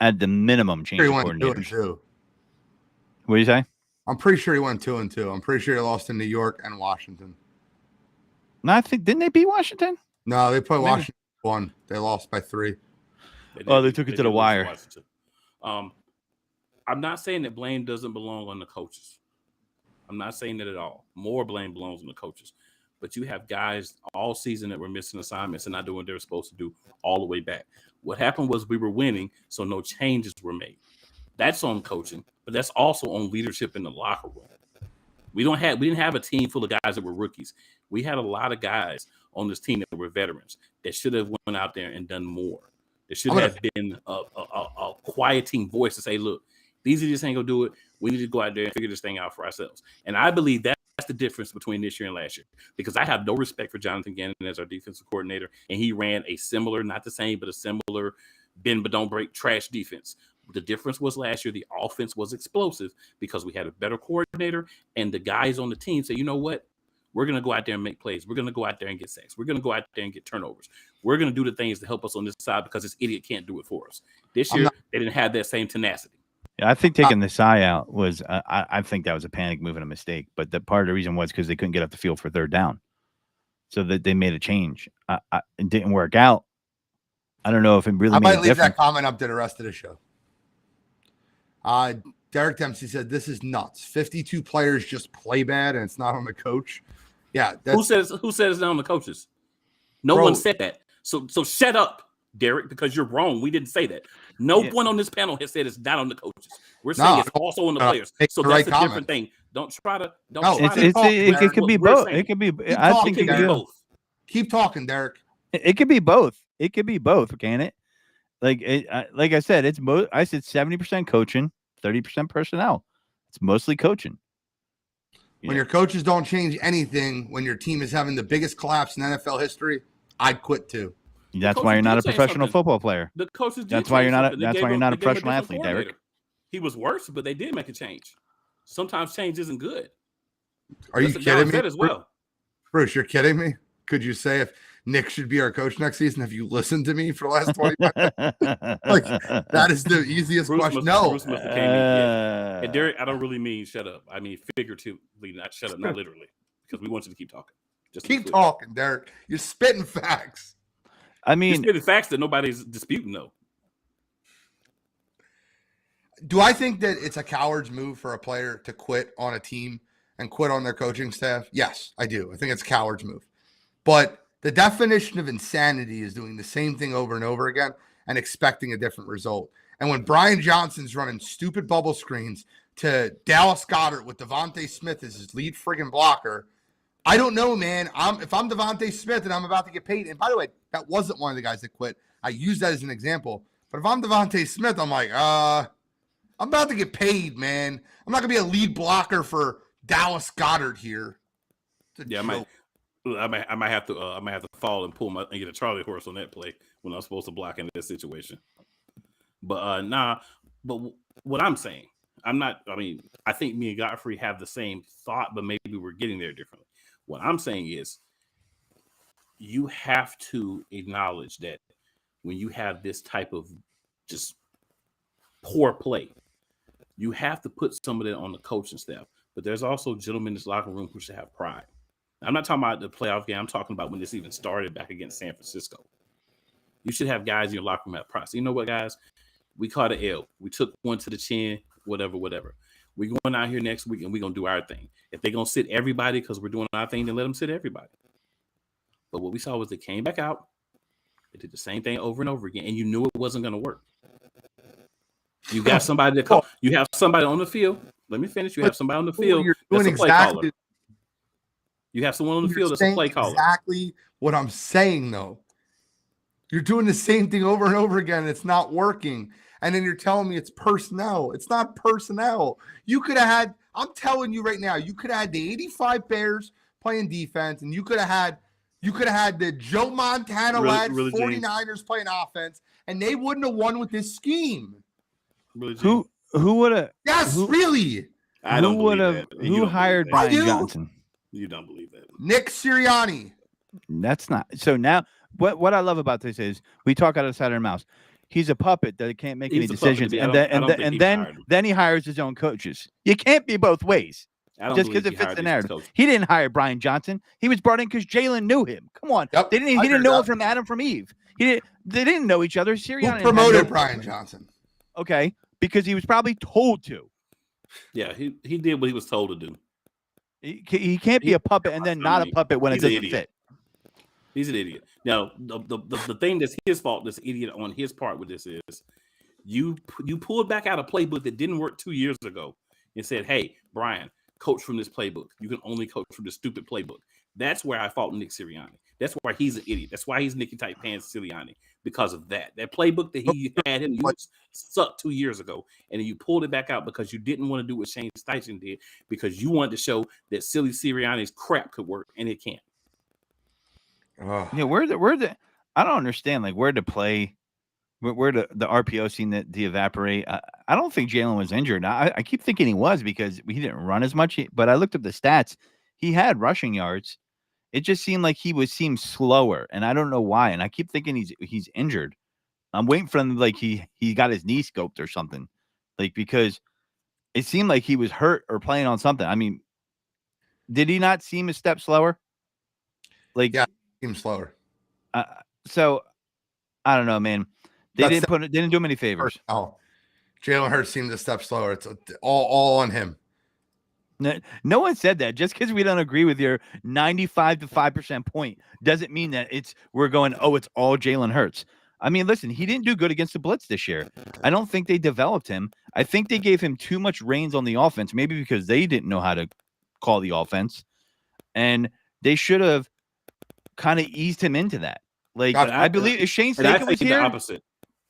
at the minimum, change He the went 2-2. coordinators. What do you say? I'm pretty sure he went 2-2. I'm pretty sure he lost in New York and Washington. No, I think, didn't they beat Washington? No, they played Maybe. Washington 1. They lost by 3. Oh, they took it to the did lose wire. Washington. I'm not saying that blame doesn't belong on the coaches. I'm not saying that at all. More blame belongs on the coaches. But you have guys all season that were missing assignments and not doing what they were supposed to do all the way back. What happened was we were winning, so no changes were made. That's on coaching, but that's also on leadership in the locker room. We didn't have a team full of guys that were rookies. We had a lot of guys on this team that were veterans that should have went out there and done more. There should have been a quieting voice to say, look, these just ain't gonna do it. We need to go out there and figure this thing out for ourselves. And I believe that's the difference between this year and last year, because I have no respect for Jonathan Gannon as our defensive coordinator, and he ran a similar, not the same, but a similar bend but don't break trash defense. The difference was last year the offense was explosive because we had a better coordinator, and the guys on the team say, you know what? We're going to go out there and make plays. We're going to go out there and get sacks. We're going to go out there and get turnovers. We're going to do the things to help us on this side because this idiot can't do it for us. This year, they didn't have that same tenacity. Yeah, I think taking the Sai out was, I think that was a panic move and a mistake. But the part of the reason was because they couldn't get up the field for third down. So that they made a change. It didn't work out. I don't know if it really I made might a leave difference. that comment up to the rest of the show. Derek Dempsey said, this is nuts. 52 players just play bad and it's not on the coach. Yeah. Who says it's not on the coaches? No one said that. So shut up, Derek, because you're wrong. We didn't say that. No one on this panel has said it's not on the coaches. We're saying it's also on the players. So that's a different thing. Don't try to. It could be both. It could be. I think it could be both. Keep talking, Derek. It could be both. It could be both. Can it? Like I said, it's most. I said 70% coaching, 30% personnel. It's mostly coaching. When your coaches don't change anything, when your team is having the biggest collapse in NFL history, I'd quit too. That's why you're not a professional football player. The coaches. That's why you're not. That's why you're not a professional athlete, Derek. He was worse, but they did make a change. Sometimes change isn't good. Are you kidding me? As well. Bruce, you're kidding me? Could you say if Nick should be our coach next season? Have you listened to me for the last 25 minutes? Like, that is the easiest question. Bruce must have came in. Yeah. And Derek, I don't really mean shut up. I mean figuratively, not shut up, not literally, because we want you to keep talking. Just keep talking, Derek. You're spitting facts. I mean, you're spitting facts that nobody's disputing, though. Do I think that it's a coward's move for a player to quit on a team and quit on their coaching staff? Yes, I do. I think it's a coward's move. But the definition of insanity is doing the same thing over and over again and expecting a different result. And when Brian Johnson's running stupid bubble screens to Dallas Goedert with Devontae Smith as his lead friggin' blocker, I don't know, man. If I'm Devontae Smith and I'm about to get paid, and by the way, that wasn't one of the guys that quit. I use that as an example. But if I'm Devontae Smith, I'm like, I'm about to get paid, man. I'm not gonna be a lead blocker for Dallas Goedert here. Yeah, I might have to fall and and get a Charlie horse on that play when I'm supposed to block in this situation. But but what I'm saying, I think me and Godfrey have the same thought, but maybe we're getting there differently. What I'm saying is you have to acknowledge that when you have this type of just poor play, you have to put some of that on the coaching staff. But there's also gentlemen in this locker room who should have pride. I'm not talking about the playoff game. I'm talking about when this even started back against San Francisco. You should have guys in your locker room have pride. So you know what, guys? We caught an L. We took one to the chin, whatever. We're going out here next week, and we're going to do our thing. If they're going to sit everybody because we're doing our thing, then let them sit everybody. But what we saw was they came back out. They did the same thing over and over again, and you knew it wasn't going to work. You got somebody you have somebody on the field. Let me finish. You have somebody on the field. You're doing exactly. You have someone on the You're field that's a saying play caller. exactly what I'm saying, though. You're doing the same thing over and over again. It's not working. And then you're telling me it's personnel. It's not personnel. You could have had, I'm telling you right now, you could have had the 85 Bears playing defense, and you could have had the Joe Montana led 49ers playing offense, and they wouldn't have won with this scheme. Who would have? Yes, really. I don't believe that. Who hired Brian Johnson? You don't believe that. Nick Sirianni. That's not. So now, what I love about this is we talk out of the side of our mouths. He's a puppet that can't make any decisions, and then he hires his own coaches. You can't be both ways. Just because it fits the narrative. He didn't hire Brian Johnson. He was brought in because Jalen knew him. Come on, yep, he didn't know him from Adam from Eve. They didn't know each other. Sirianni Who promoted Brian Johnson? Okay, because he was probably told to. Yeah, he did what he was told to do. He can't be a puppet and then not a puppet when it doesn't fit. He's an idiot. Now, the thing that's his fault, this idiot on his part with this is you pulled back out a playbook that didn't work 2 years ago and said, hey, Brian, coach from this playbook. You can only coach from this stupid playbook. That's where I fought Nick Sirianni. That's why he's an idiot. That's why he's Nicky Tight Pants Sirianni, because of that. That playbook that he had him use sucked 2 years ago, and then you pulled it back out because you didn't want to do what Shane Steichen did, because you wanted to show that silly Sirianni's crap could work, and it can't. Yeah, where the I don't understand, like, where to play, where the RPO seemed to evaporate. I don't think Jalen was injured. I keep thinking he was because he didn't run as much, but I looked up the stats. He had rushing yards. It just seemed like he seemed slower, and I don't know why. And I keep thinking he's injured. I'm waiting for him, like he got his knee scoped or something, like, because it seemed like he was hurt or playing on something. I mean, did he not seem a step slower? Like, yeah, seems slower. So I don't know, man. They didn't do him any favors. Oh, Jalen Hurts seemed a step slower. It's all on him. No one said that. Just because we don't agree with your 95 to 5% point doesn't mean that we're going, oh, it's all Jalen Hurts. I mean, listen, he didn't do good against the blitz this year. I don't think they developed him. I think they gave him too much reins on the offense, maybe because they didn't know how to call the offense, and they should have kind of eased him into that. Like, I believe if Shane Steichen was here,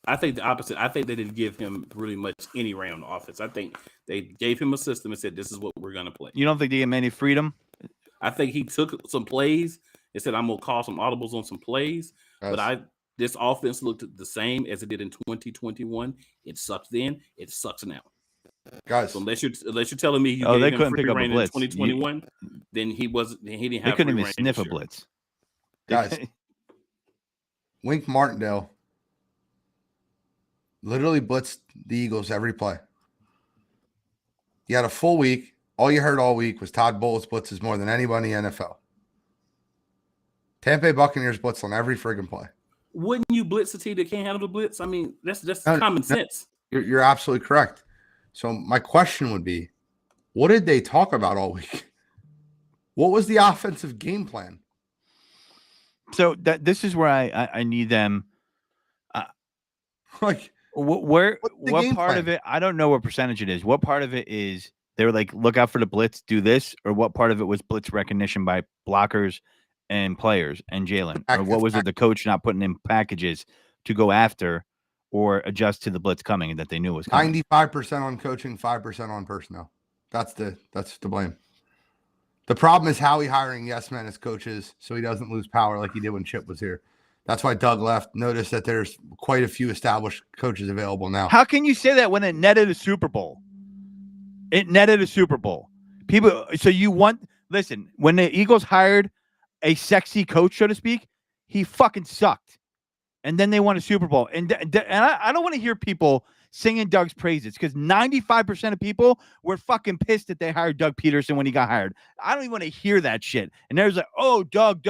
I think the opposite. I think they didn't give him really much any reign on the offense. I think they gave him a system and said, this is what we're going to play. You don't think they gave him any freedom? I think he took some plays and said, I'm going to call some audibles on some plays. Yes. But this offense looked the same as it did in 2021. It sucks then. It sucks now. Guys, so unless you're telling me they couldn't pick up a blitz in 2021, then he didn't have. They couldn't even sniff a blitz. Guys, Wink Martindale literally blitzed the Eagles every play. You had a full week. All you heard all week was Todd Bowles blitzes more than anybody in the NFL. Tampa Bay Buccaneers blitz on every friggin' play. Wouldn't you blitz a team that can't handle the blitz? I mean, that's common sense. You're absolutely correct. So my question would be, what did they talk about all week? What was the offensive game plan? So this is where I need them. Like, what part of it? I don't know what percentage it is. What part of it is they were like, look out for the blitz, do this, or what part of it was blitz recognition by blockers and players and Jalen, or what was it? The coach not putting in packages to go after or adjust to the blitz coming and that they knew was coming. 95% on coaching, 5% on personnel. That's the blame. The problem is Howie hiring yes men as coaches so he doesn't lose power like he did when Chip was here. That's why Doug left. Notice that there's quite a few established coaches available now. How can you say that when it netted a Super Bowl? It netted a Super Bowl. Listen, when the Eagles hired a sexy coach, so to speak, he fucking sucked. And then they won a Super Bowl. And I don't want to hear people singing Doug's praises because 95% of people were fucking pissed that they hired Doug Peterson when he got hired. I don't even want to hear that shit. And there's like, oh, Doug.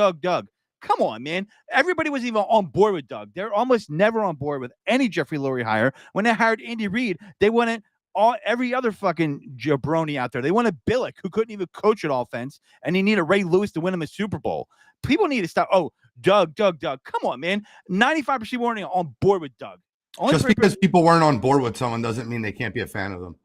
Come on, man. Everybody was even on board with Doug. They're almost never on board with any Jeffrey Lurie hire. When they hired Andy Reid, they wanted every other fucking jabroni out there. They wanted Billick, who couldn't even coach an offense, and he needed Ray Lewis to win him a Super Bowl. People need to stop. Oh, Doug. Come on, man. 95% weren't on board with Doug. Just because people weren't on board with someone doesn't mean they can't be a fan of them.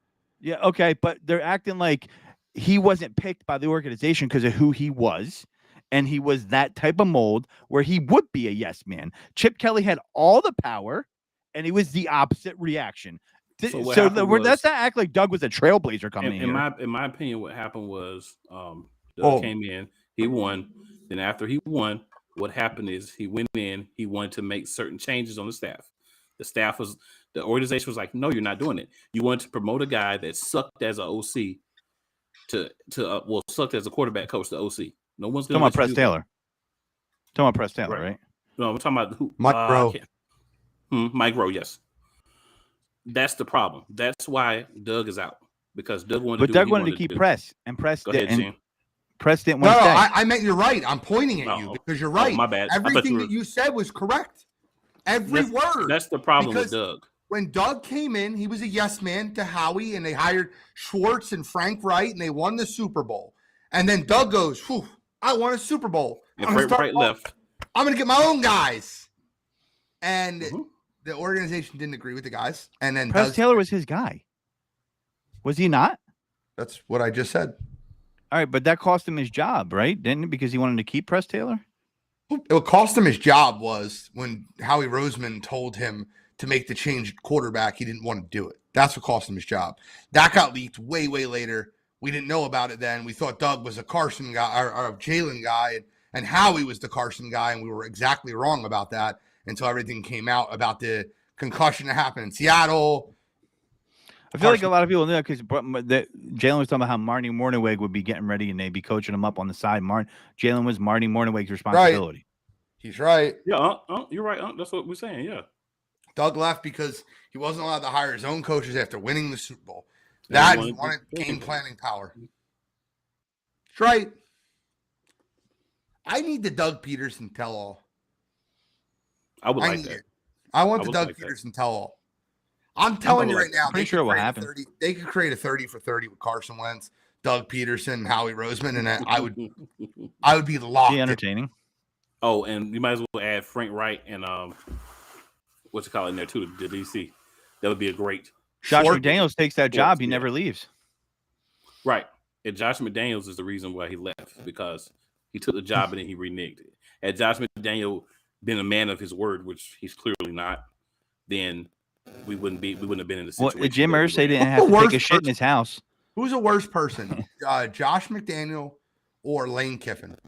Yeah, okay, but they're acting like he wasn't picked by the organization because of who he was. And he was that type of mold where he would be a yes man. Chip Kelly had all the power, and he was the opposite reaction. So what So happened was- let's not act like Doug was a trailblazer coming in. In my opinion, what happened was Doug Oh. came in, he won. Then after he won, what happened is he went in, he wanted to make certain changes on the staff. The organization was like, no, you're not doing it. You want to promote a guy that sucked as an OC sucked as a quarterback coach to OC. No one's going to Talking about Press Taylor. Talking about Press Taylor, right? No, I'm talking about who? Mike Rowe. Mike Rowe, yes. That's the problem. That's why Doug is out, because Doug wanted. But Doug wanted to keep Press, and Press Go ahead, didn't. Jim. Press didn't No, want to stay. I meant you're right. I'm pointing at you No. because you're right. my bad. I thought you Everything were- that you said was correct. Every word. That's the problem Because- with Doug. When Doug came in, he was a yes man to Howie, and they hired Schwartz and Frank Wright, and they won the Super Bowl. And then Doug goes, "Whew, I won a Super Bowl. And I'm gonna Frank Wright left. I'm going to get my own guys." And Mhm. the organization didn't agree with the guys. And then Press Doug, Taylor was his guy. Was he not? that's what I just said. All right, but that cost him his job, right? Didn't it? Because he wanted to keep Press Taylor. What cost him his job was when Howie Roseman told him to make the change at quarterback. He didn't want to do it. That's what cost him his job. That got leaked way, way later. We didn't know about it then. We thought Doug was a Carson guy or a Jalen guy, and Howie was the Carson guy, and we were exactly wrong about that until everything came out about the concussion that happened in Seattle. I feel like a lot of people knew that because Jalen was talking about how Marty Mornhinweg would be getting ready and they'd be coaching him up on the side. Jalen was Marty Mornhinweg's responsibility. He's right. Yeah, you're right. That's what we're saying. Yeah. Doug left because he wasn't allowed to hire his own coaches after winning the Super Bowl. And That he he wanted wanted to- game planning power. That's right. I need the Doug Peterson tell-all. I would I like need that. it. I want I the would Doug like that. Peterson tell-all. I'm telling you like right now, pretty they sure could it will create a happen. 30 They could create a 30 for 30 with Carson Wentz, Doug Peterson, Howie Roseman, and I would be locked Be in. entertaining. Oh, and you might as well add Frank Wright and what's it called in there too, the DC. That would be a great Josh Schwartz- McDaniels takes that job. He yeah. never leaves. right. And Josh McDaniels is the reason why he left, because he took the job and then he reneged it. Had Josh McDaniel been a man of his word, which he's clearly not, then we wouldn't have been in the Well, situation. Jim that we're Irsay in. didn't What's have the to take a worst shit in his house. Who's a worse person, Josh McDaniel or Lane Kiffin?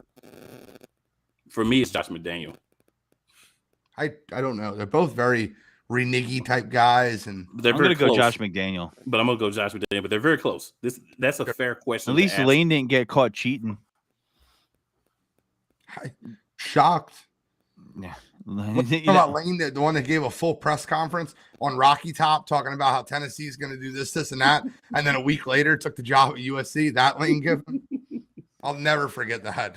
For me, it's Josh McDaniel. I don't know. They're both very reneggy type guys, and But they're I'm very going to go close. Josh McDaniel. But I'm gonna go Josh McDaniel. But they're very close. That's a fair question. At to least ask. Lane didn't get caught cheating. shocked. Yeah. Talking about Lane, the one that gave a full press conference on Rocky Top, talking about how Tennessee is going to do this, and that, and then a week later took the job at USC. That Lane Kiffin, I'll never forget that.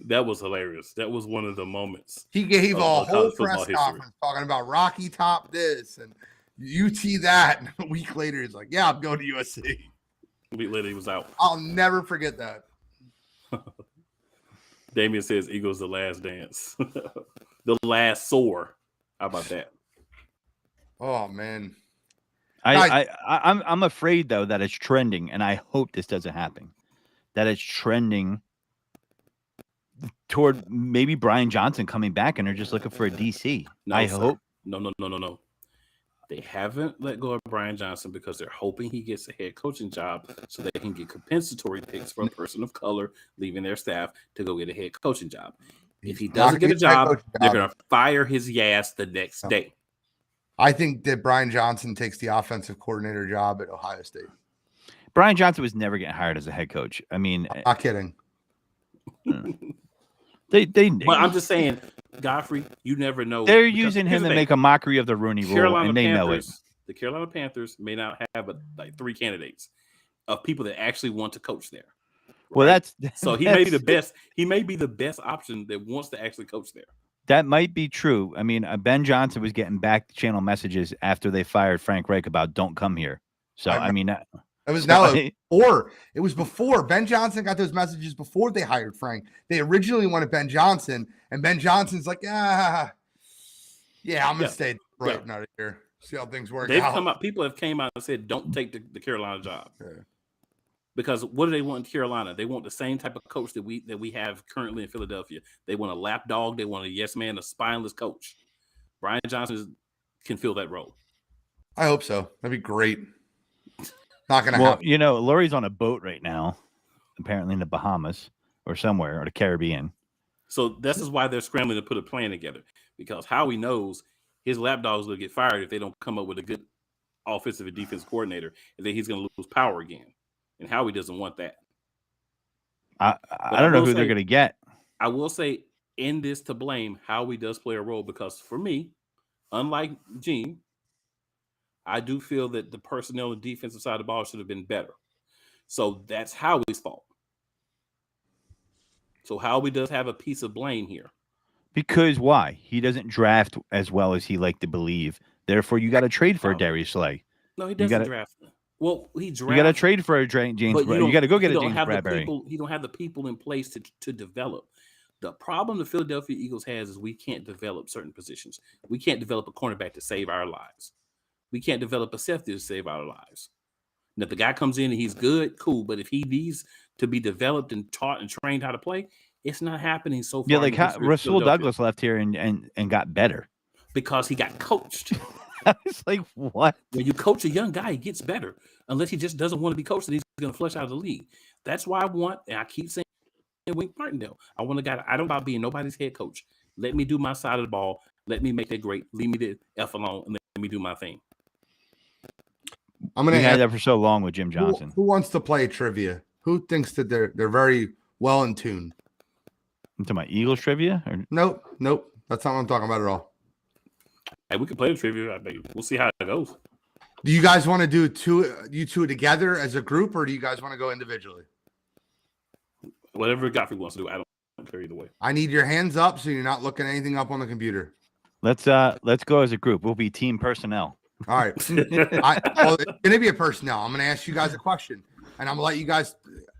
That was hilarious. That was one of the moments. He gave a College whole football press history. conference talking about Rocky Top this and UT that, and a week later he's like, "Yeah, I'm going to USC." A week later, he was out. I'll never forget that. Damian says Eagles the last dance. The last soar. How about that? Oh man, I'm afraid though that it's trending, and I hope this doesn't happen. That it's trending toward maybe Brian Johnson coming back, and they're just looking for a DC. No, I sir. hope. No. They haven't let go of Brian Johnson because they're hoping he gets a head coaching job so they can get compensatory picks from a person of color leaving their staff to go get a head coaching job. If he He's not doesn't gonna get a get a head job, coaching they're job. going to fire his ass the next No. day. I think that Brian Johnson takes the offensive coordinator job at Ohio State. Brian Johnson was never getting hired as a head coach. I mean, Not kidding. they But I'm just saying, Godfrey, you never know. they're Because using here's him the to thing. make a mockery of the Rooney Rule, Carolina and they know it. Panthers, the Carolina Panthers may not have like 3 candidates of people that actually want to coach there. Well, right? that's So he may be the best. He may be the best option that wants to actually coach there. That might be true. I mean, Ben Johnson was getting back channel messages after they fired Frank Reich about "Don't come here." So I I mean, It was before. It was before Ben Johnson got those messages before they hired Frank. They originally wanted Ben Johnson, and Ben Johnson's like, I'm gonna Yeah. stay right out of here. See how things work They've out. come out. People have came out and said, "Don't take the Carolina job." Yeah. Because what do they want in Carolina? They want the same type of coach that we have currently in Philadelphia. They want a lapdog. They want a yes man, a spineless coach. Brian Johnson can fill that role. I hope so. That'd be great. Not gonna Well, happen. you know, Lurie's on a boat right now, apparently in the Bahamas or somewhere, or the Caribbean. So this is why they're scrambling to put a plan together, because Howie knows his lapdogs will get fired if they don't come up with a good offensive and defensive coordinator, and then he's going to lose power again. And Howie doesn't want that. I don't know who they're say- going to get. I will say in this to blame, Howie does play a role, because for me, unlike Gene, I do feel that the personnel and defensive side of the ball should have been better. So that's Howie's fault. So Howie does have a piece of blame here. Because why? He doesn't draft as well as he liked to believe. Therefore, you got to trade for a Darius Slay. No, he doesn't draft. Well, he drafts. You got to trade for a James. You got to go get a James Bradbury. He don't have the people in place to develop. The problem the Philadelphia Eagles has is we can't develop certain positions. We can't develop a cornerback to save our lives. We can't develop a safety to save our lives. And if the guy comes in and he's good, cool. But if he needs to be developed and taught and trained how to play, it's not happening so far. Yeah, like how Rasul Douglas left here and got better because he got coached. It's like, what? When you coach a young guy, he gets better. Unless he just doesn't want to be coached, and he's going to flush out of the league. That's why I want, and I keep saying Wink Martindale. I want a guy. I don't about being nobody's head coach. Let me do my side of the ball. Let me make that great. Leave me the F alone and let me do my thing. I'm gonna had that for so long with Jim who, Johnson. who wants to play trivia? Who thinks that they're very well in tune? Into my Eagles trivia? Or... Nope. That's not what I'm talking about at all. Hey, we can play the trivia. I think we'll see how it goes. Do you guys want to do you two together as a group, or do you guys want to go individually? Whatever Godfrey wants to do, I don't care either way. I need your hands up so you're not looking anything up on the computer. Let's go as a group. We'll be team personnel. All right. It's gonna be a personnel. I'm gonna ask you guys a question, and I'm gonna let you guys.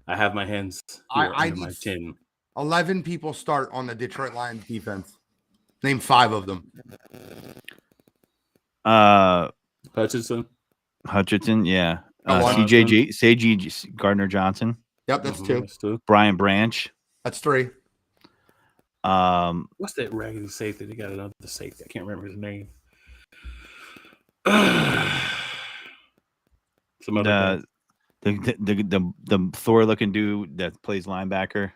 I have my hands. I my need chin. 11 people start on the Detroit Lions defense. Name 5 of them. Hutchinson, yeah. Watson. CJ Sage Gardner Johnson. Yep, that's 2. That's 2. Brian Branch. That's 3. What's that raggedy safety? They got another safety. I can't remember his name. Some other the Thor looking dude that plays linebacker.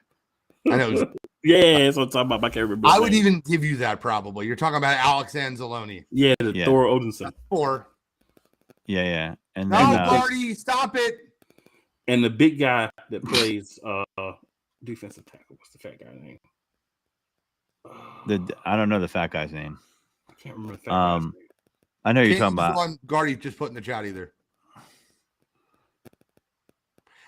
I know. Yeah, that's what I'm talking about. I can't remember. I would even give you that probably. You're talking about Alex Anzalone. Yeah, Thor Odinson. That's 4. Yeah. And No, then Marty, stop it. And the big guy that plays defensive tackle. What's the fat guy's name? I don't know the fat guy's name. I can't remember the fat guy's name. I know you're Can't talking use about one Gardy just put in the chat either.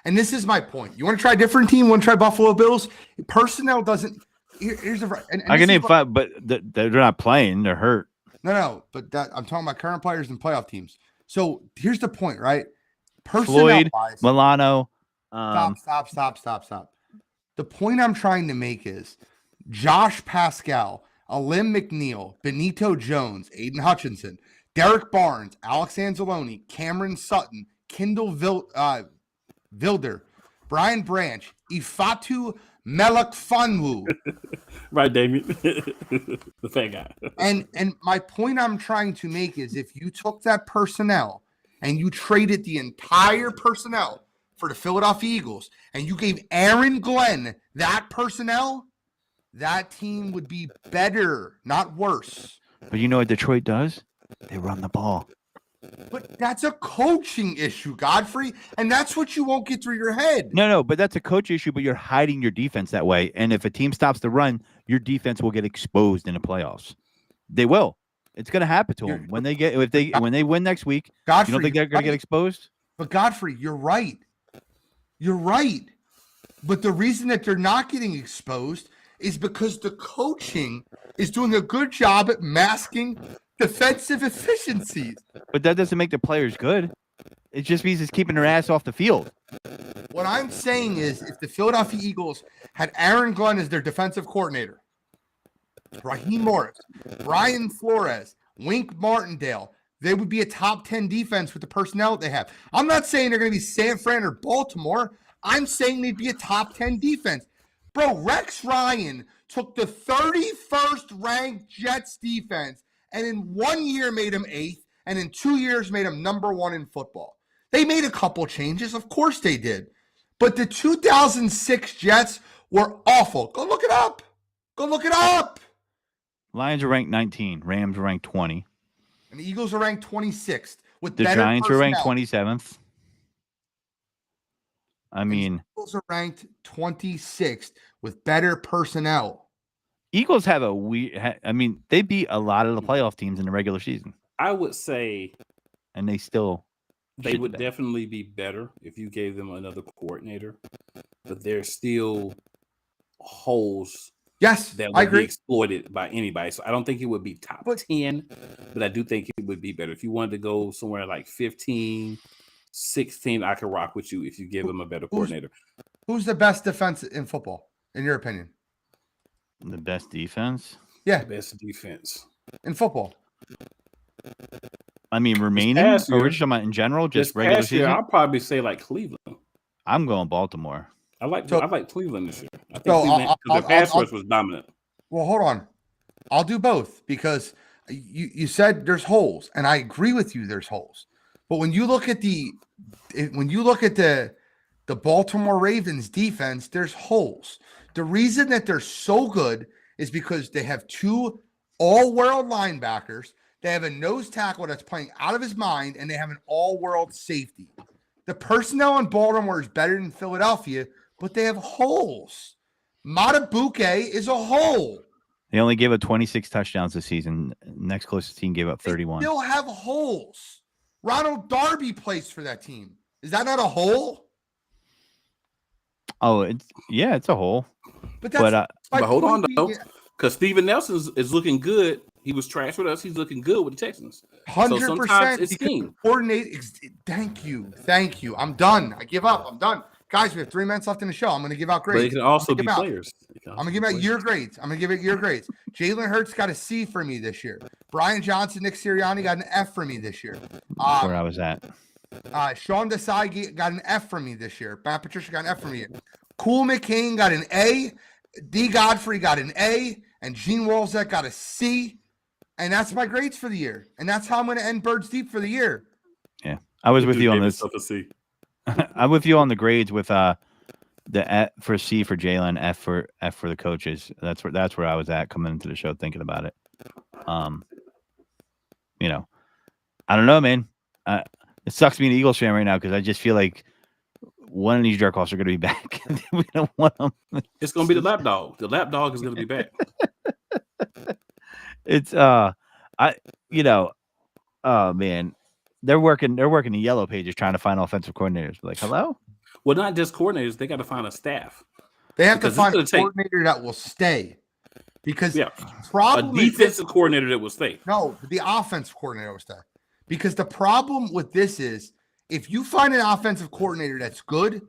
And this is my point. You want to try a different team? Want to try Buffalo Bills? Personnel doesn't. Here's the. And I can name 5, but they're not playing. They're hurt. No. But I'm talking about current players and playoff teams. So here's the point, right? Floyd, Personnel-wise, Milano. Stop. The point I'm trying to make is Josh Pascal, Alim McNeil, Benito Jones, Aiden Hutchinson, Derek Barnes, Alex Anzalone, Cameron Sutton, Kendall Vilder, Brian Branch, Ifatu Melakfanwu. Right, Damien. The fat guy. And my point I'm trying to make is if you took that personnel and you traded the entire personnel for the Philadelphia Eagles and you gave Aaron Glenn that personnel, that team would be better, not worse. But you know what Detroit does? They run the ball. But that's a coaching issue, Godfrey, and that's what you won't get through your head. No, but that's a coach issue, but you're hiding your defense that way. And if a team stops the run, your defense will get exposed in the playoffs. They will. It's going to happen to them. When they win next week, Godfrey, you don't think they're going to get exposed? But Godfrey, you're right. You're right. But the reason that they're not getting exposed is because the coaching is doing a good job at masking defensive efficiencies. But that doesn't make the players good. It just means it's keeping their ass off the field. What I'm saying is if the Philadelphia Eagles had Aaron Glenn as their defensive coordinator, Raheem Morris, Brian Flores, Wink Martindale, they would be a top 10 defense with the personnel they have. I'm not saying they're going to be San Fran or Baltimore. I'm saying they'd be a top 10 defense. Bro, Rex Ryan took the 31st ranked Jets defense and in 1 year made him 8th, and in 2 years made him number 1 in football. They made a couple changes. Of course they did. But the 2006 Jets were awful. Go look it up. Go look it up. Lions are ranked 19. Rams are ranked 20. And the Eagles are ranked 26th. With The better Giants are ranked personnel. 27th. I mean, The Eagles are ranked 26th with better personnel. Eagles have a weird. I mean, they beat a lot of the playoff teams in the regular season, I would say and they still. they shit would the bed. definitely be better if you gave them another coordinator, but there's still holes Yes, that I would be agree. exploited by anybody. So I don't think it would be top But- 10, but I do think it would be better. If you wanted to go somewhere like 15, 16, I could rock with you if you give them a better coordinator. Who's the best defense in football, in your opinion? The best defense. Yeah, Best defense. in football. I mean, remaining, past or we're year- just talking about in general, This just regular past year, season. I'll probably say like Cleveland. I'm going Baltimore. I like Cleveland this year. I think So, Cleveland, 'cause I'll- the pass I'll- rush was dominant. Well, hold on. I'll do both because you said there's holes, and I agree with you. There's holes, but when you look at the Baltimore Ravens defense, there's holes. The reason that they're so good is because they have 2 all-world linebackers. They have a nose tackle that's playing out of his mind, and they have an all-world safety. The personnel in Baltimore is better than Philadelphia, but they have holes. Matabuke is a hole. They only gave up 26 touchdowns this season. Next closest team gave up They 31. still have holes. Ronald Darby plays for that team. Is that not a hole? Oh, it's a hole. But But my But hold on, point though, being- because Steven Nelson is looking good. He was trash with us. He's looking good with the Texans. 100%. sometimes it's because scheme. Coordinate. Thank you. I'm done. I give up. I'm done. Guys, we have 3 minutes left in the show. I'm going to give out But grades. it can also be give out. players. I'm going to give out your grades. Jalen Hurts got a C for me this year. Brian Johnson, Nick Sirianni got an F for me this year. That's where I was at. Sean Desai got an F from me this year. Matt Patricia got an F from me. Cool McCain got an A. D. Godfrey got an A. And Gene Wolzek got a C. And that's my grades for the year. And that's how I'm going to end Birds Deep for the year. Yeah, I was with you on this. I'm with you on the grades with the F for C for Jalen, F for the coaches. That's where I was at coming into the show thinking about it. You know, I don't know, man. It sucks being an Eagles fan right now because I just feel like one of these jerk offs are going to be back. We don't want them. It's going to be the lapdog. The lapdog is going to be back. It's oh man, they're working the yellow pages trying to find offensive coordinators. Like, hello? Well, not just coordinators. They got to find a staff. They have to Because it's find a gonna take- coordinator that will stay. Because Yeah, a problem is this- defensive coordinator that will stay. no, the offensive coordinator will stay. Because the problem with this is if you find an offensive coordinator that's good,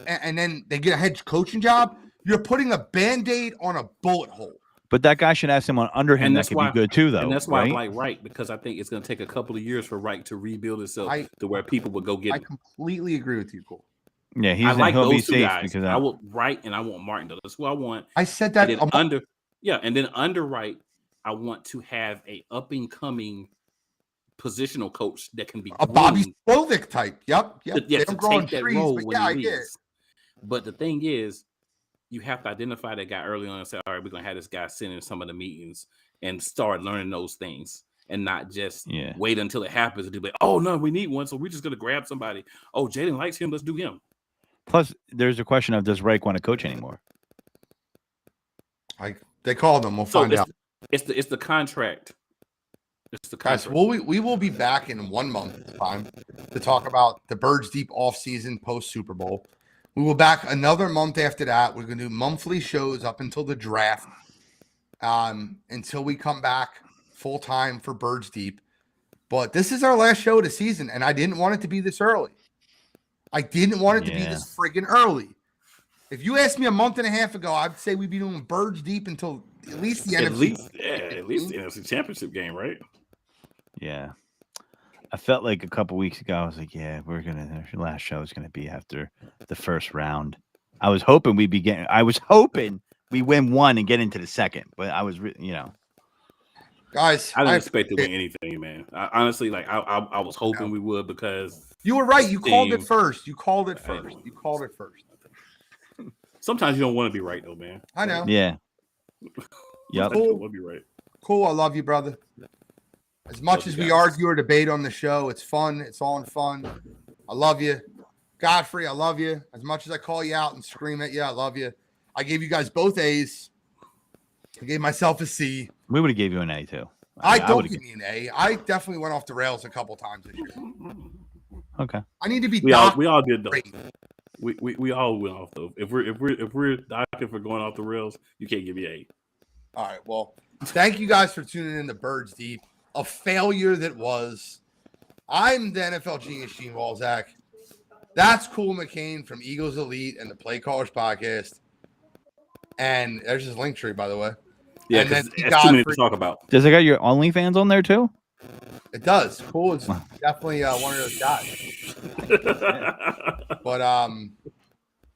and then they get a head coaching job, you're putting a band-aid on a bullet hole. But that guy should have someone under him And that that's could why- be good too, though. And that's why right? I like Wright, because I think it's going to take a couple of years for Wright to rebuild itself I- to where people would go get I him. completely agree with you, Cole. Yeah, I like he'll be those two safe guys. because I want Wright and I want Martin. That's who I want. I said And that then and then under Wright, I want to have a up and coming positional coach that can be a Bobby groomed Slovic type. Yep. to, yeah, They to don't grow on take that trees, role but when yeah, he I get it. leaves. But the thing is, you have to identify that guy early on and say, all right, we're going to have this guy sit in some of the meetings and start learning those things and not just Yeah. wait until it happens and be like, oh, no, we need one. So we're just going to grab somebody. Oh, Jaden likes him. Let's do him. Plus, there's a question of does Reich want to coach anymore? They called them. We'll So find out. it's the contract. It's the Guys, contract. we will be back in 1 month's time to talk about the Birds Deep off-season post-Super Bowl. We will back another month after that. We're going to do monthly shows up until the draft, until we come back full-time for Birds Deep. But this is our last show of the season, and I didn't want it to be this early. I didn't want it to be Yeah. this friggin' early. If you asked me a month and a half ago, I'd say we'd be doing Birds Deep until at least the at NFC. least the NFC Championship game, right? Yeah. I felt like a couple weeks ago, I was like, yeah, our last show is gonna be after the first round. I was hoping we win one and get into the second, but I was, Guys, I didn't expect to win anything, man. I was hoping we would because you were right. You called it Team. first. You called it first. You called it first. sometimes you don't want to be right though, man. I know. yeah. Yep. Sometimes you don't want to be right. Cool. I love you, brother. As much Love as you we guys. argue or debate on the show, it's fun. It's all in fun. I love you. Godfrey, I love you. As much as I call you out and scream at you, I love you. I gave you guys both A's. I gave myself a C. We would have gave you an A too. Don't would've give me an A. I definitely went off the rails a couple times this year. Okay. I need to be We all did though. great. We all went off though. If we're docking for going off the rails, you can't give me A. All right. Well, thank you guys for tuning in to Birds Deep. A failure that was. I'm the NFL genius, Gene Walzak. That's Cool McCain from Eagles Elite and the Play Callers podcast. And there's his link tree, by the way. Yeah, And then because that's too many to Godfrey- talk about. Does it got your OnlyFans on there too? It does. Cool is definitely one of those guys. But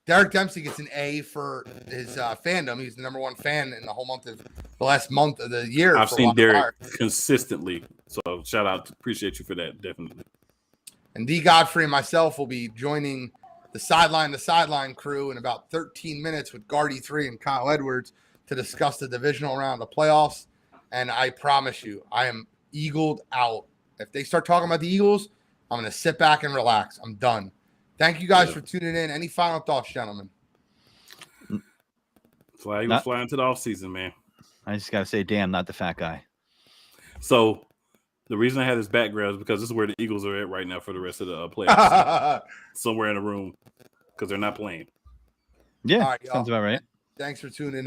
Derek Dempsey gets an A for his fandom. He's the number one fan in the whole month of the last month of the year. I've for seen Wild Derek Fire. consistently, so shout out, appreciate you for that, definitely. And D. Godfrey and myself will be joining the sideline crew in about 13 minutes with Guardy 3 and Kyle Edwards to discuss the divisional round of playoffs. And I promise you, I am eagled out. If they start talking about the Eagles, I'm going to sit back and relax. I'm done. Thank you guys for tuning in. Any final thoughts, gentlemen? Fly Eagles flying to the offseason, man. I just gotta say, damn, not the fat guy. So the reason I had this background is because this is where the Eagles are at right now for the rest of the playoffs. Somewhere in the room because they're not playing. Yeah, All right, sounds y'all. about right. Thanks for tuning in.